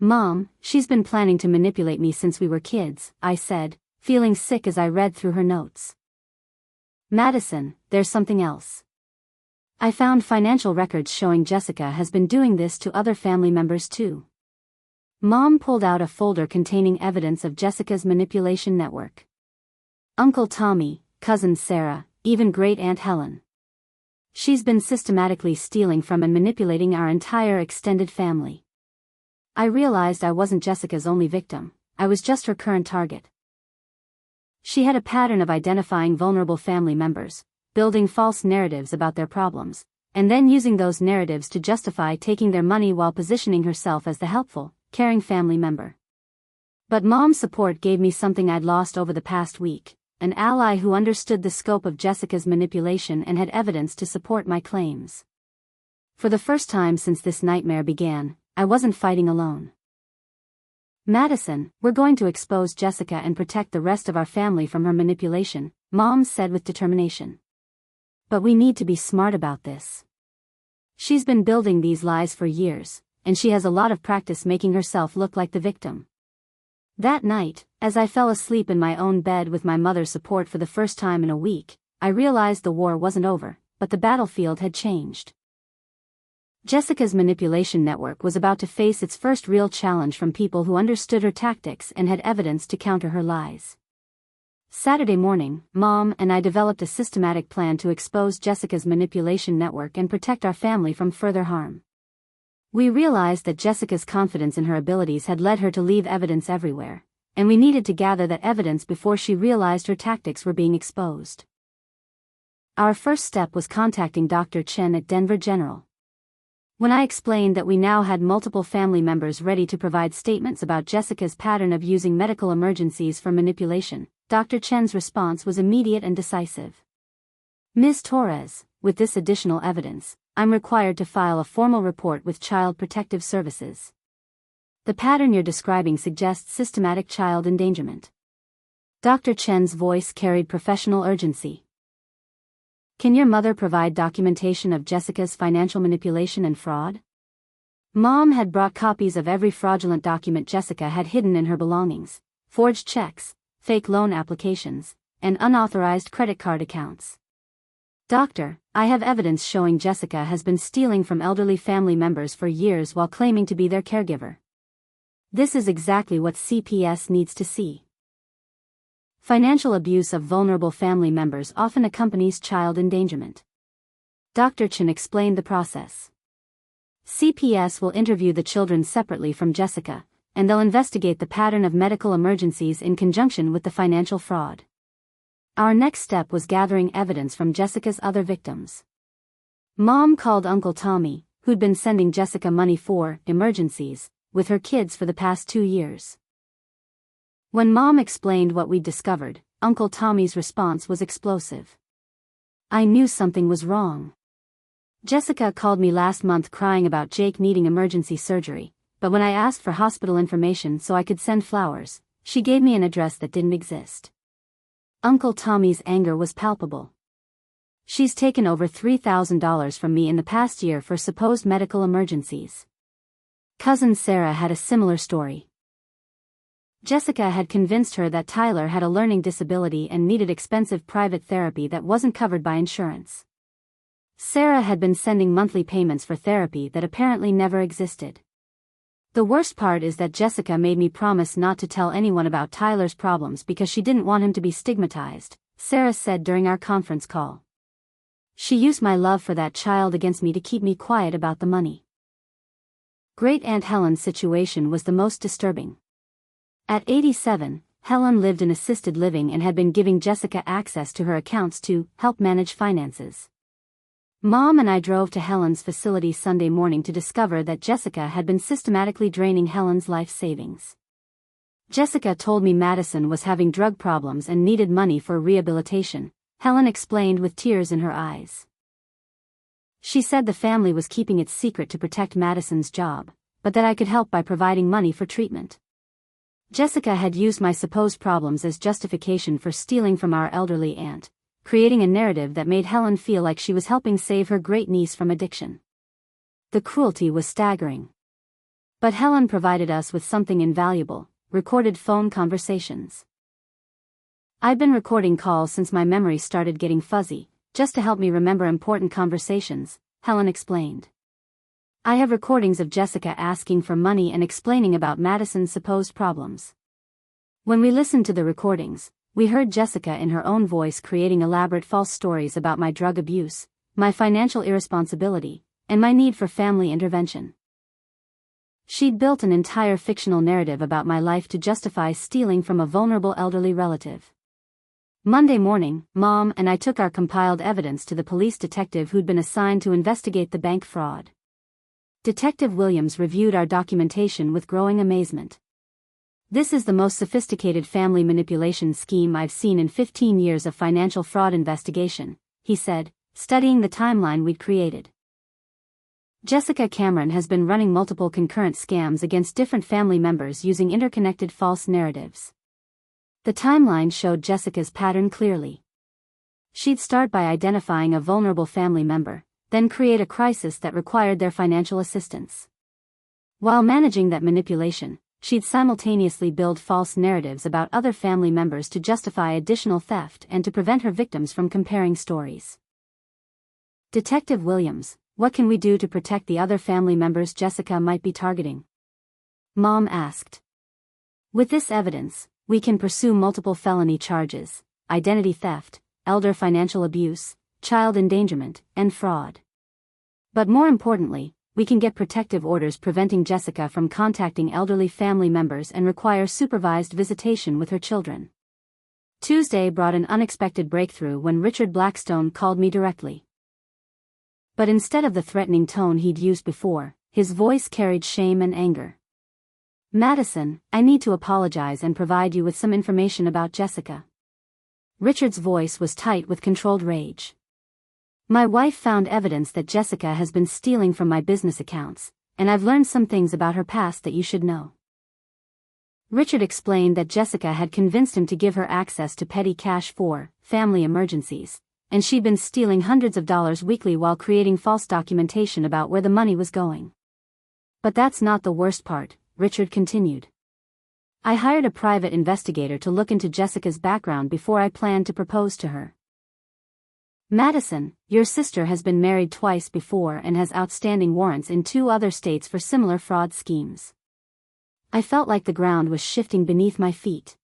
"Mom, she's been planning to manipulate me since we were kids," I said, feeling sick as I read through her notes. "Madison, there's something else. I found financial records showing Jessica has been doing this to other family members too." Mom pulled out a folder containing evidence of Jessica's manipulation network. Uncle Tommy, cousin Sarah, even great-aunt Helen. She's been systematically stealing from and manipulating our entire extended family. I realized I wasn't Jessica's only victim, I was just her current target. She had a pattern of identifying vulnerable family members, building false narratives about their problems, and then using those narratives to justify taking their money while positioning herself as the helpful, caring family member. But Mom's support gave me something I'd lost over the past week: an ally who understood the scope of Jessica's manipulation and had evidence to support my claims. For the first time since this nightmare began, I wasn't fighting alone. "Madison, we're going to expose Jessica and protect the rest of our family from her manipulation," Mom said with determination. "But we need to be smart about this. She's been building these lies for years, and she has a lot of practice making herself look like the victim." That night, as I fell asleep in my own bed with my mother's support for the first time in a week, I realized the war wasn't over, but the battlefield had changed. Jessica's manipulation network was about to face its first real challenge from people who understood her tactics and had evidence to counter her lies. Saturday morning, Mom and I developed a systematic plan to expose Jessica's manipulation network and protect our family from further harm. We realized that Jessica's confidence in her abilities had led her to leave evidence everywhere, and we needed to gather that evidence before she realized her tactics were being exposed. Our first step was contacting Dr. Chen at Denver General. When I explained that we now had multiple family members ready to provide statements about Jessica's pattern of using medical emergencies for manipulation, Dr. Chen's response was immediate and decisive. "Ms. Torres, with this additional evidence, I'm required to file a formal report with Child Protective Services. The pattern you're describing suggests systematic child endangerment." Dr. Chen's voice carried professional urgency. "Can your mother provide documentation of Jessica's financial manipulation and fraud?" Mom had brought copies of every fraudulent document Jessica had hidden in her belongings: forged checks, fake loan applications, and unauthorized credit card accounts. "Doctor, I have evidence showing Jessica has been stealing from elderly family members for years while claiming to be their caregiver. This is exactly what CPS needs to see." Financial abuse of vulnerable family members often accompanies child endangerment. Dr. Chen explained the process. CPS will interview the children separately from Jessica, and they'll investigate the pattern of medical emergencies in conjunction with the financial fraud. Our next step was gathering evidence from Jessica's other victims. Mom called Uncle Tommy, who'd been sending Jessica money for emergencies with her kids for the past 2 years. When Mom explained what we'd discovered, Uncle Tommy's response was explosive. I knew something was wrong. Jessica called me last month crying about Jake needing emergency surgery, but when I asked for hospital information so I could send flowers, she gave me an address that didn't exist. Uncle Tommy's anger was palpable. She's taken over $3,000 from me in the past year for supposed medical emergencies. Cousin Sarah had a similar story. Jessica had convinced her that Tyler had a learning disability and needed expensive private therapy that wasn't covered by insurance. Sarah had been sending monthly payments for therapy that apparently never existed. The worst part is that Jessica made me promise not to tell anyone about Tyler's problems because she didn't want him to be stigmatized, Sarah said during our conference call. She used my love for that child against me to keep me quiet about the money. Great Aunt Helen's situation was the most disturbing. At 87, Helen lived in assisted living and had been giving Jessica access to her accounts to help manage finances. Mom and I drove to Helen's facility Sunday morning to discover that Jessica had been systematically draining Helen's life savings. Jessica told me Madison was having drug problems and needed money for rehabilitation, Helen explained with tears in her eyes. She said the family was keeping it secret to protect Madison's job, but that I could help by providing money for treatment. Jessica had used my supposed problems as justification for stealing from our elderly aunt, creating a narrative that made Helen feel like she was helping save her great-niece from addiction. The cruelty was staggering. But Helen provided us with something invaluable: recorded phone conversations. I'd been recording calls since my memory started getting fuzzy, just to help me remember important conversations, Helen explained. I have recordings of Jessica asking for money and explaining about Madison's supposed problems. When we listened to the recordings, we heard Jessica in her own voice creating elaborate false stories about my drug abuse, my financial irresponsibility, and my need for family intervention. She'd built an entire fictional narrative about my life to justify stealing from a vulnerable elderly relative. Monday morning, Mom and I took our compiled evidence to the police detective who'd been assigned to investigate the bank fraud. Detective Williams reviewed our documentation with growing amazement. This is the most sophisticated family manipulation scheme I've seen in 15 years of financial fraud investigation, he said, studying the timeline we'd created. Jessica Cameron has been running multiple concurrent scams against different family members using interconnected false narratives. The timeline showed Jessica's pattern clearly. She'd start by identifying a vulnerable family member, then create a crisis that required their financial assistance. While managing that manipulation, she'd simultaneously build false narratives about other family members to justify additional theft and to prevent her victims from comparing stories. Detective Williams, what can we do to protect the other family members Jessica might be targeting? Mom asked. With this evidence, we can pursue multiple felony charges: identity theft, elder financial abuse, child endangerment, and fraud. But more importantly, we can get protective orders preventing Jessica from contacting elderly family members and require supervised visitation with her children. Tuesday brought an unexpected breakthrough when Richard Blackstone called me directly. But instead of the threatening tone he'd used before, his voice carried shame and anger. Madison, I need to apologize and provide you with some information about Jessica. Richard's voice was tight with controlled rage. My wife found evidence that Jessica has been stealing from my business accounts, and I've learned some things about her past that you should know. Richard explained that Jessica had convinced him to give her access to petty cash for family emergencies, and she'd been stealing hundreds of dollars weekly while creating false documentation about where the money was going. But that's not the worst part, Richard continued. I hired a private investigator to look into Jessica's background before I planned to propose to her. Madison, your sister has been married twice before and has outstanding warrants in 2 other states for similar fraud schemes. I felt like the ground was shifting beneath my feet.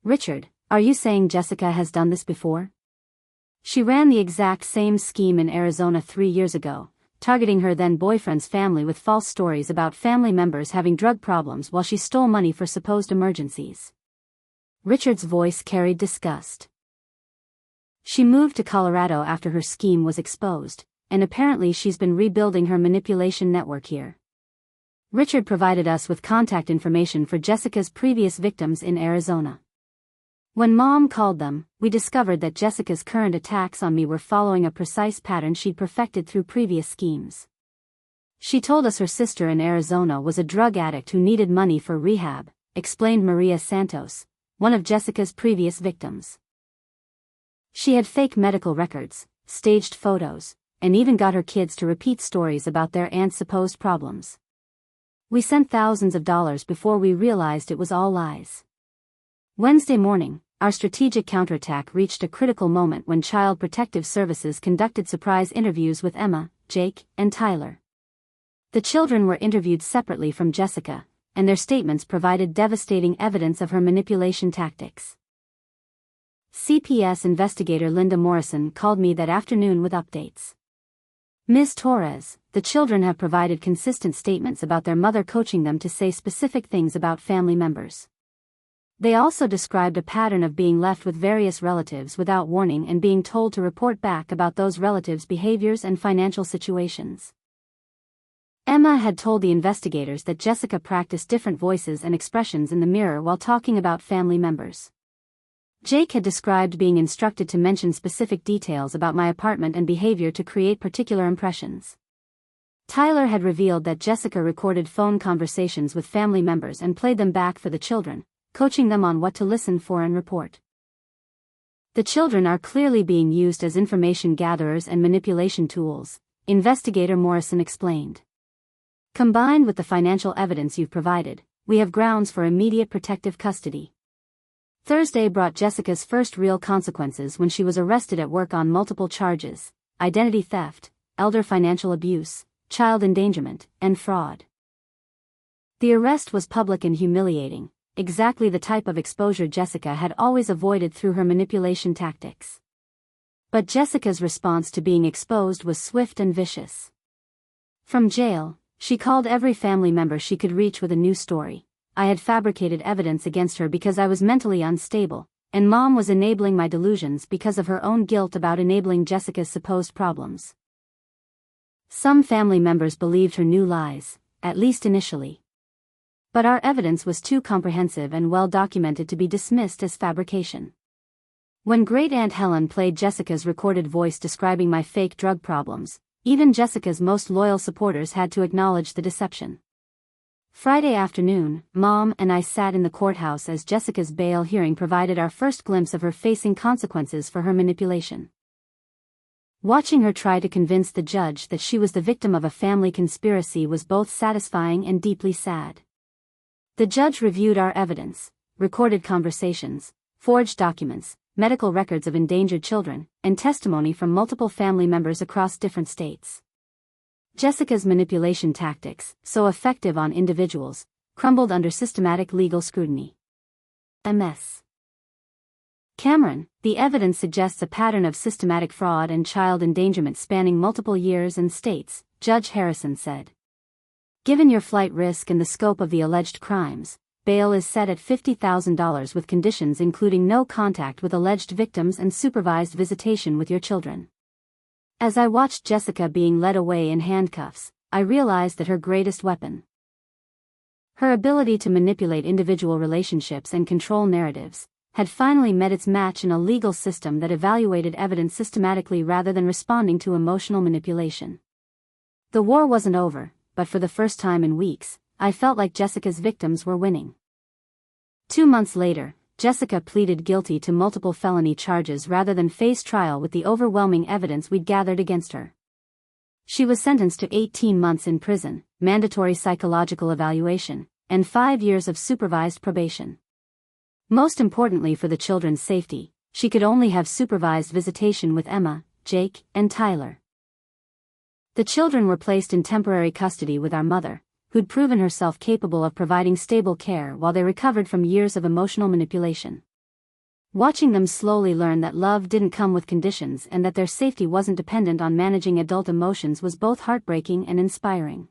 Richard, are you saying Jessica has done this before? She ran the exact same scheme in Arizona 3 years ago, targeting her then-boyfriend's family with false stories about family members having drug problems while she stole money for supposed emergencies. Richard's voice carried disgust. She moved to Colorado after her scheme was exposed, and apparently she's been rebuilding her manipulation network here. Richard provided us with contact information for Jessica's previous victims in Arizona. When Mom called them, we discovered that Jessica's current attacks on me were following a precise pattern she'd perfected through previous schemes. She told us her sister in Arizona was a drug addict who needed money for rehab, explained Maria Santos, one of Jessica's previous victims. She had fake medical records, staged photos, and even got her kids to repeat stories about their aunt's supposed problems. We sent thousands of dollars before we realized it was all lies. Wednesday morning, our strategic counterattack reached a critical moment when Child Protective Services conducted surprise interviews with Emma, Jake, and Tyler. The children were interviewed separately from Jessica, and their statements provided devastating evidence of her manipulation tactics. CPS investigator Linda Morrison called me that afternoon with updates. Ms. Torres, the children have provided consistent statements about their mother coaching them to say specific things about family members. They also described a pattern of being left with various relatives without warning and being told to report back about those relatives' behaviors and financial situations. Emma had told the investigators that Jessica practiced different voices and expressions in the mirror while talking about family members. Jake had described being instructed to mention specific details about my apartment and behavior to create particular impressions. Tyler had revealed that Jessica recorded phone conversations with family members and played them back for the children, coaching them on what to listen for and report. The children are clearly being used as information gatherers and manipulation tools, investigator Morrison explained. Combined with the financial evidence you've provided, we have grounds for immediate protective custody. Thursday brought Jessica's first real consequences when she was arrested at work on multiple charges: identity theft, elder financial abuse, child endangerment, and fraud. The arrest was public and humiliating, exactly the type of exposure Jessica had always avoided through her manipulation tactics. But Jessica's response to being exposed was swift and vicious. From jail, she called every family member she could reach with a new story. I had fabricated evidence against her because I was mentally unstable, and Mom was enabling my delusions because of her own guilt about enabling Jessica's supposed problems. Some family members believed her new lies, at least initially. But our evidence was too comprehensive and well documented to be dismissed as fabrication. When Great Aunt Helen played Jessica's recorded voice describing my fake drug problems, even Jessica's most loyal supporters had to acknowledge the deception. Friday afternoon, Mom and I sat in the courthouse as Jessica's bail hearing provided our first glimpse of her facing consequences for her manipulation. Watching her try to convince the judge that she was the victim of a family conspiracy was both satisfying and deeply sad. The judge reviewed our evidence, recorded conversations, forged documents, medical records of endangered children, and testimony from multiple family members across different states. Jessica's manipulation tactics, so effective on individuals, crumbled under systematic legal scrutiny. MS. Cameron, the evidence suggests a pattern of systematic fraud and child endangerment spanning multiple years and states, Judge Harrison said. Given your flight risk and the scope of the alleged crimes, bail is set at $50,000 with conditions including no contact with alleged victims and supervised visitation with your children. As I watched Jessica being led away in handcuffs, I realized that her greatest weapon, her ability to manipulate individual relationships and control narratives, had finally met its match in a legal system that evaluated evidence systematically rather than responding to emotional manipulation. The war wasn't over, but for the first time in weeks, I felt like Jessica's victims were winning. 2 months later, Jessica pleaded guilty to multiple felony charges rather than face trial with the overwhelming evidence we'd gathered against her. She was sentenced to 18 months in prison, mandatory psychological evaluation, and 5 years of supervised probation. Most importantly for the children's safety, she could only have supervised visitation with Emma, Jake, and Tyler. The children were placed in temporary custody with our mother, who'd proven herself capable of providing stable care while they recovered from years of emotional manipulation. Watching them slowly learn that love didn't come with conditions and that their safety wasn't dependent on managing adult emotions was both heartbreaking and inspiring.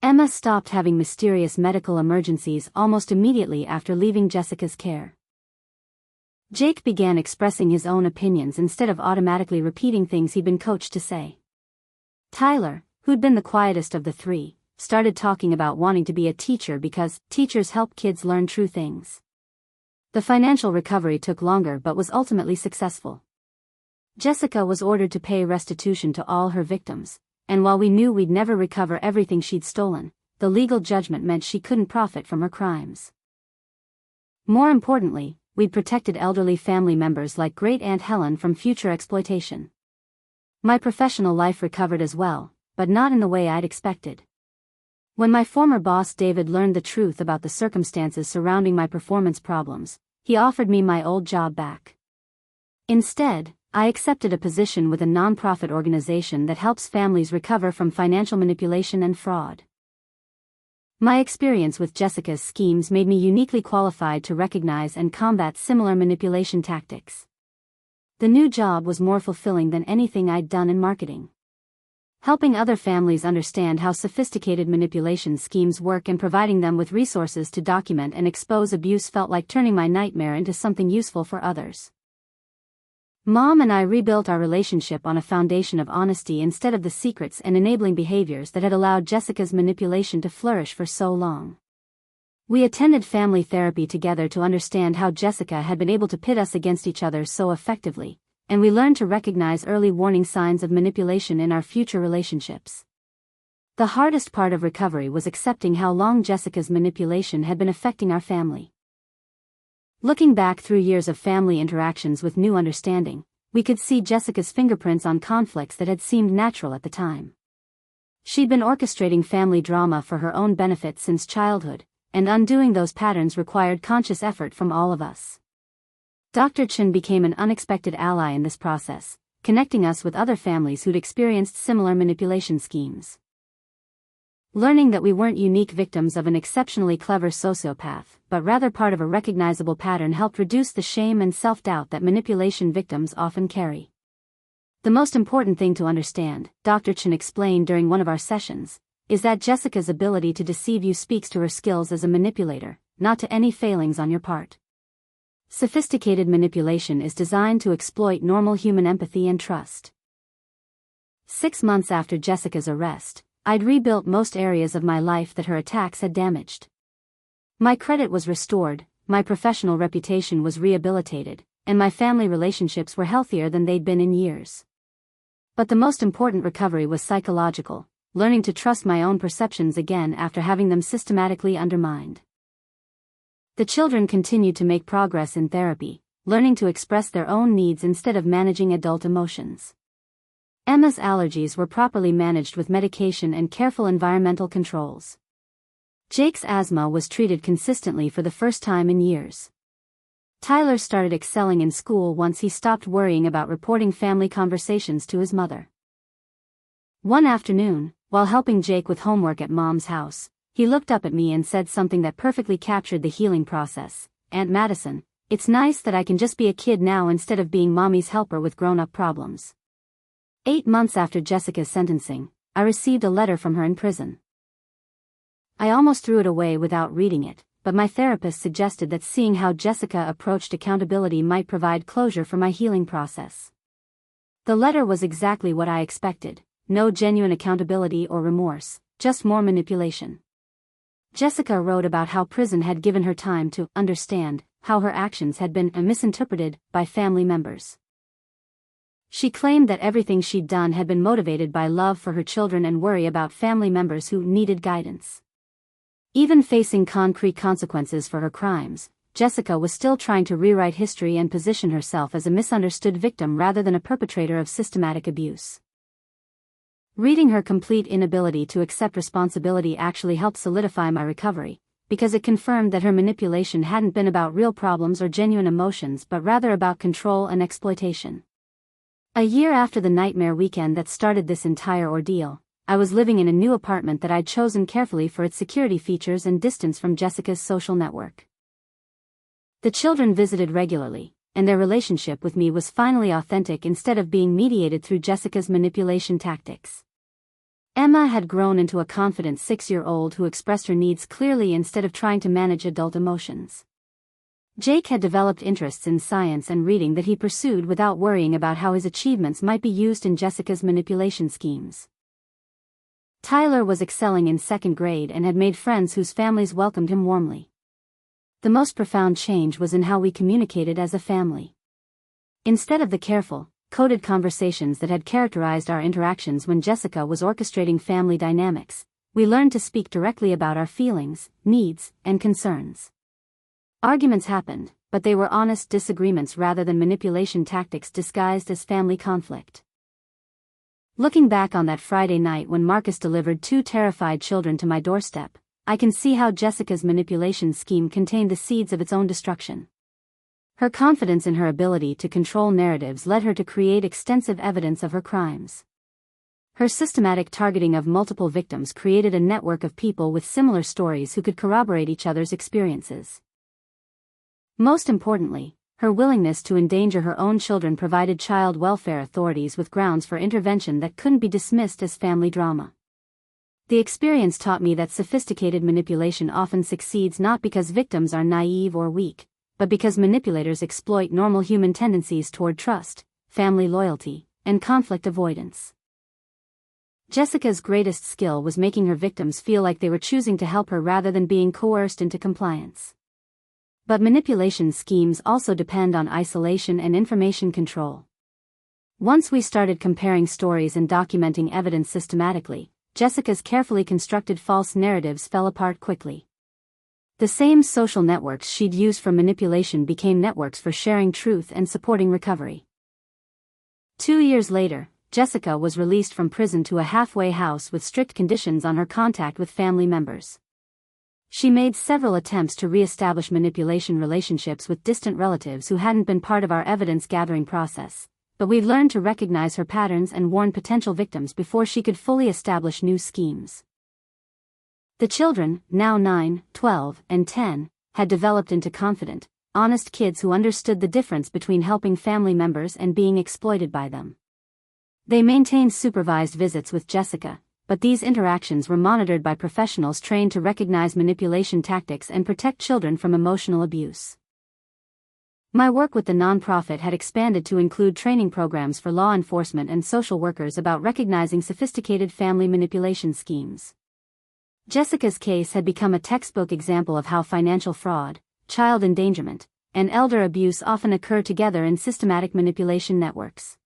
Emma stopped having mysterious medical emergencies almost immediately after leaving Jessica's care. Jake began expressing his own opinions instead of automatically repeating things he'd been coached to say. Tyler, who'd been the quietest of the three, started talking about wanting to be a teacher because teachers help kids learn true things. The financial recovery took longer but was ultimately successful. Jessica was ordered to pay restitution to all her victims, and while we knew we'd never recover everything she'd stolen, the legal judgment meant she couldn't profit from her crimes. More importantly, we'd protected elderly family members like Great Aunt Helen from future exploitation. My professional life recovered as well, but not in the way I'd expected. When my former boss David learned the truth about the circumstances surrounding my performance problems, he offered me my old job back. Instead, I accepted a position with a nonprofit organization that helps families recover from financial manipulation and fraud. My experience with Jessica's schemes made me uniquely qualified to recognize and combat similar manipulation tactics. The new job was more fulfilling than anything I'd done in marketing. Helping other families understand how sophisticated manipulation schemes work and providing them with resources to document and expose abuse felt like turning my nightmare into something useful for others. Mom and I rebuilt our relationship on a foundation of honesty instead of the secrets and enabling behaviors that had allowed Jessica's manipulation to flourish for so long. We attended family therapy together to understand how Jessica had been able to pit us against each other so effectively, and we learned to recognize early warning signs of manipulation in our future relationships. The hardest part of recovery was accepting how long Jessica's manipulation had been affecting our family. Looking back through years of family interactions with new understanding, we could see Jessica's fingerprints on conflicts that had seemed natural at the time. She'd been orchestrating family drama for her own benefit since childhood, and undoing those patterns required conscious effort from all of us. Dr. Chen became an unexpected ally in this process, connecting us with other families who'd experienced similar manipulation schemes. Learning that we weren't unique victims of an exceptionally clever sociopath, but rather part of a recognizable pattern helped reduce the shame and self-doubt that manipulation victims often carry. The most important thing to understand, Dr. Chen explained during one of our sessions, is that Jessica's ability to deceive you speaks to her skills as a manipulator, not to any failings on your part. Sophisticated manipulation is designed to exploit normal human empathy and trust. 6 months after Jessica's arrest, I'd rebuilt most areas of my life that her attacks had damaged. My credit was restored, my professional reputation was rehabilitated, and my family relationships were healthier than they'd been in years. But the most important recovery was psychological, learning to trust my own perceptions again after having them systematically undermined. The children continued to make progress in therapy, learning to express their own needs instead of managing adult emotions. Emma's allergies were properly managed with medication and careful environmental controls. Jake's asthma was treated consistently for the first time in years. Tyler started excelling in school once he stopped worrying about reporting family conversations to his mother. One afternoon, while helping Jake with homework at Mom's house, he looked up at me and said something that perfectly captured the healing process. "Aunt Madison, it's nice that I can just be a kid now instead of being Mommy's helper with grown-up problems." 8 months after Jessica's sentencing, I received a letter from her in prison. I almost threw it away without reading it, but my therapist suggested that seeing how Jessica approached accountability might provide closure for my healing process. The letter was exactly what I expected: no genuine accountability or remorse, just more manipulation. Jessica wrote about how prison had given her time to understand how her actions had been misinterpreted by family members. She claimed that everything she'd done had been motivated by love for her children and worry about family members who needed guidance. Even facing concrete consequences for her crimes, Jessica was still trying to rewrite history and position herself as a misunderstood victim rather than a perpetrator of systematic abuse. Reading her complete inability to accept responsibility actually helped solidify my recovery, because it confirmed that her manipulation hadn't been about real problems or genuine emotions but rather about control and exploitation. A year after the nightmare weekend that started this entire ordeal, I was living in a new apartment that I'd chosen carefully for its security features and distance from Jessica's social network. The children visited regularly, and their relationship with me was finally authentic instead of being mediated through Jessica's manipulation tactics. Emma had grown into a confident 6-year-old who expressed her needs clearly instead of trying to manage adult emotions. Jake had developed interests in science and reading that he pursued without worrying about how his achievements might be used in Jessica's manipulation schemes. Tyler was excelling in 2nd grade and had made friends whose families welcomed him warmly. The most profound change was in how we communicated as a family. Instead of the careful, coded conversations that had characterized our interactions when Jessica was orchestrating family dynamics, we learned to speak directly about our feelings, needs, and concerns. Arguments happened, but they were honest disagreements rather than manipulation tactics disguised as family conflict. Looking back on that Friday night when Marcus delivered 2 terrified children to my doorstep, I can see how Jessica's manipulation scheme contained the seeds of its own destruction. Her confidence in her ability to control narratives led her to create extensive evidence of her crimes. Her systematic targeting of multiple victims created a network of people with similar stories who could corroborate each other's experiences. Most importantly, her willingness to endanger her own children provided child welfare authorities with grounds for intervention that couldn't be dismissed as family drama. The experience taught me that sophisticated manipulation often succeeds not because victims are naive or weak, but because manipulators exploit normal human tendencies toward trust, family loyalty, and conflict avoidance. Jessica's greatest skill was making her victims feel like they were choosing to help her rather than being coerced into compliance. But manipulation schemes also depend on isolation and information control. Once we started comparing stories and documenting evidence systematically, Jessica's carefully constructed false narratives fell apart quickly. The same social networks she'd used for manipulation became networks for sharing truth and supporting recovery. 2 years later, Jessica was released from prison to a halfway house with strict conditions on her contact with family members. She made several attempts to re-establish manipulation relationships with distant relatives who hadn't been part of our evidence-gathering process, but we'd learned to recognize her patterns and warn potential victims before she could fully establish new schemes. The children, now 9, 12, and 10, had developed into confident, honest kids who understood the difference between helping family members and being exploited by them. They maintained supervised visits with Jessica, but these interactions were monitored by professionals trained to recognize manipulation tactics and protect children from emotional abuse. My work with the nonprofit had expanded to include training programs for law enforcement and social workers about recognizing sophisticated family manipulation schemes. Jessica's case had become a textbook example of how financial fraud, child endangerment, and elder abuse often occur together in systematic manipulation networks.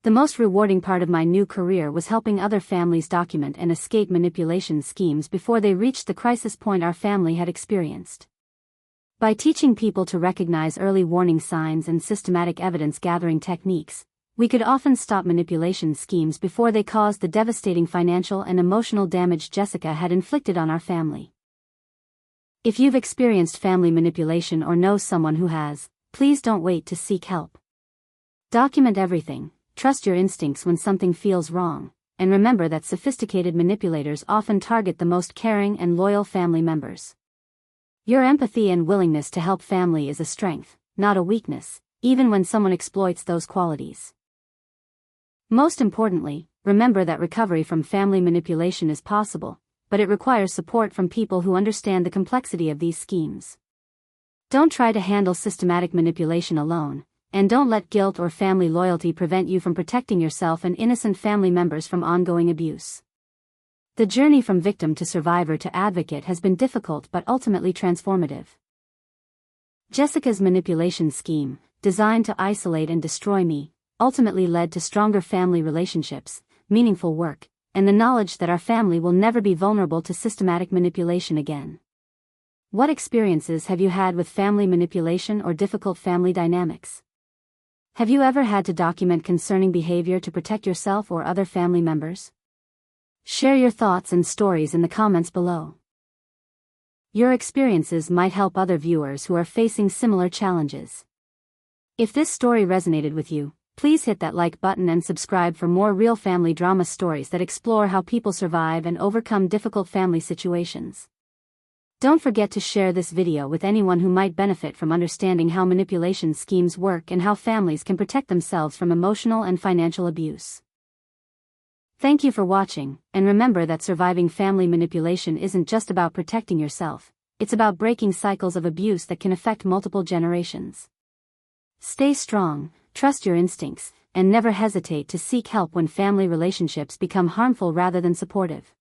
The most rewarding part of my new career was helping other families document and escape manipulation schemes before they reached the crisis point our family had experienced. By teaching people to recognize early warning signs and systematic evidence-gathering techniques, we could often stop manipulation schemes before they caused the devastating financial and emotional damage Jessica had inflicted on our family. If you've experienced family manipulation or know someone who has, please don't wait to seek help. Document everything. Trust your instincts when something feels wrong, and remember that sophisticated manipulators often target the most caring and loyal family members. Your empathy and willingness to help family is a strength, not a weakness, even when someone exploits those qualities. Most importantly, remember that recovery from family manipulation is possible, but it requires support from people who understand the complexity of these schemes. Don't try to handle systematic manipulation alone. And don't let guilt or family loyalty prevent you from protecting yourself and innocent family members from ongoing abuse. The journey from victim to survivor to advocate has been difficult but ultimately transformative. Jessica's manipulation scheme, designed to isolate and destroy me, ultimately led to stronger family relationships, meaningful work, and the knowledge that our family will never be vulnerable to systematic manipulation again. What experiences have you had with family manipulation or difficult family dynamics? Have you ever had to document concerning behavior to protect yourself or other family members? Share your thoughts and stories in the comments below. Your experiences might help other viewers who are facing similar challenges. If this story resonated with you, please hit that like button and subscribe for more real family drama stories that explore how people survive and overcome difficult family situations. Don't forget to share this video with anyone who might benefit from understanding how manipulation schemes work and how families can protect themselves from emotional and financial abuse. Thank you for watching, and remember that surviving family manipulation isn't just about protecting yourself, it's about breaking cycles of abuse that can affect multiple generations. Stay strong, trust your instincts, and never hesitate to seek help when family relationships become harmful rather than supportive.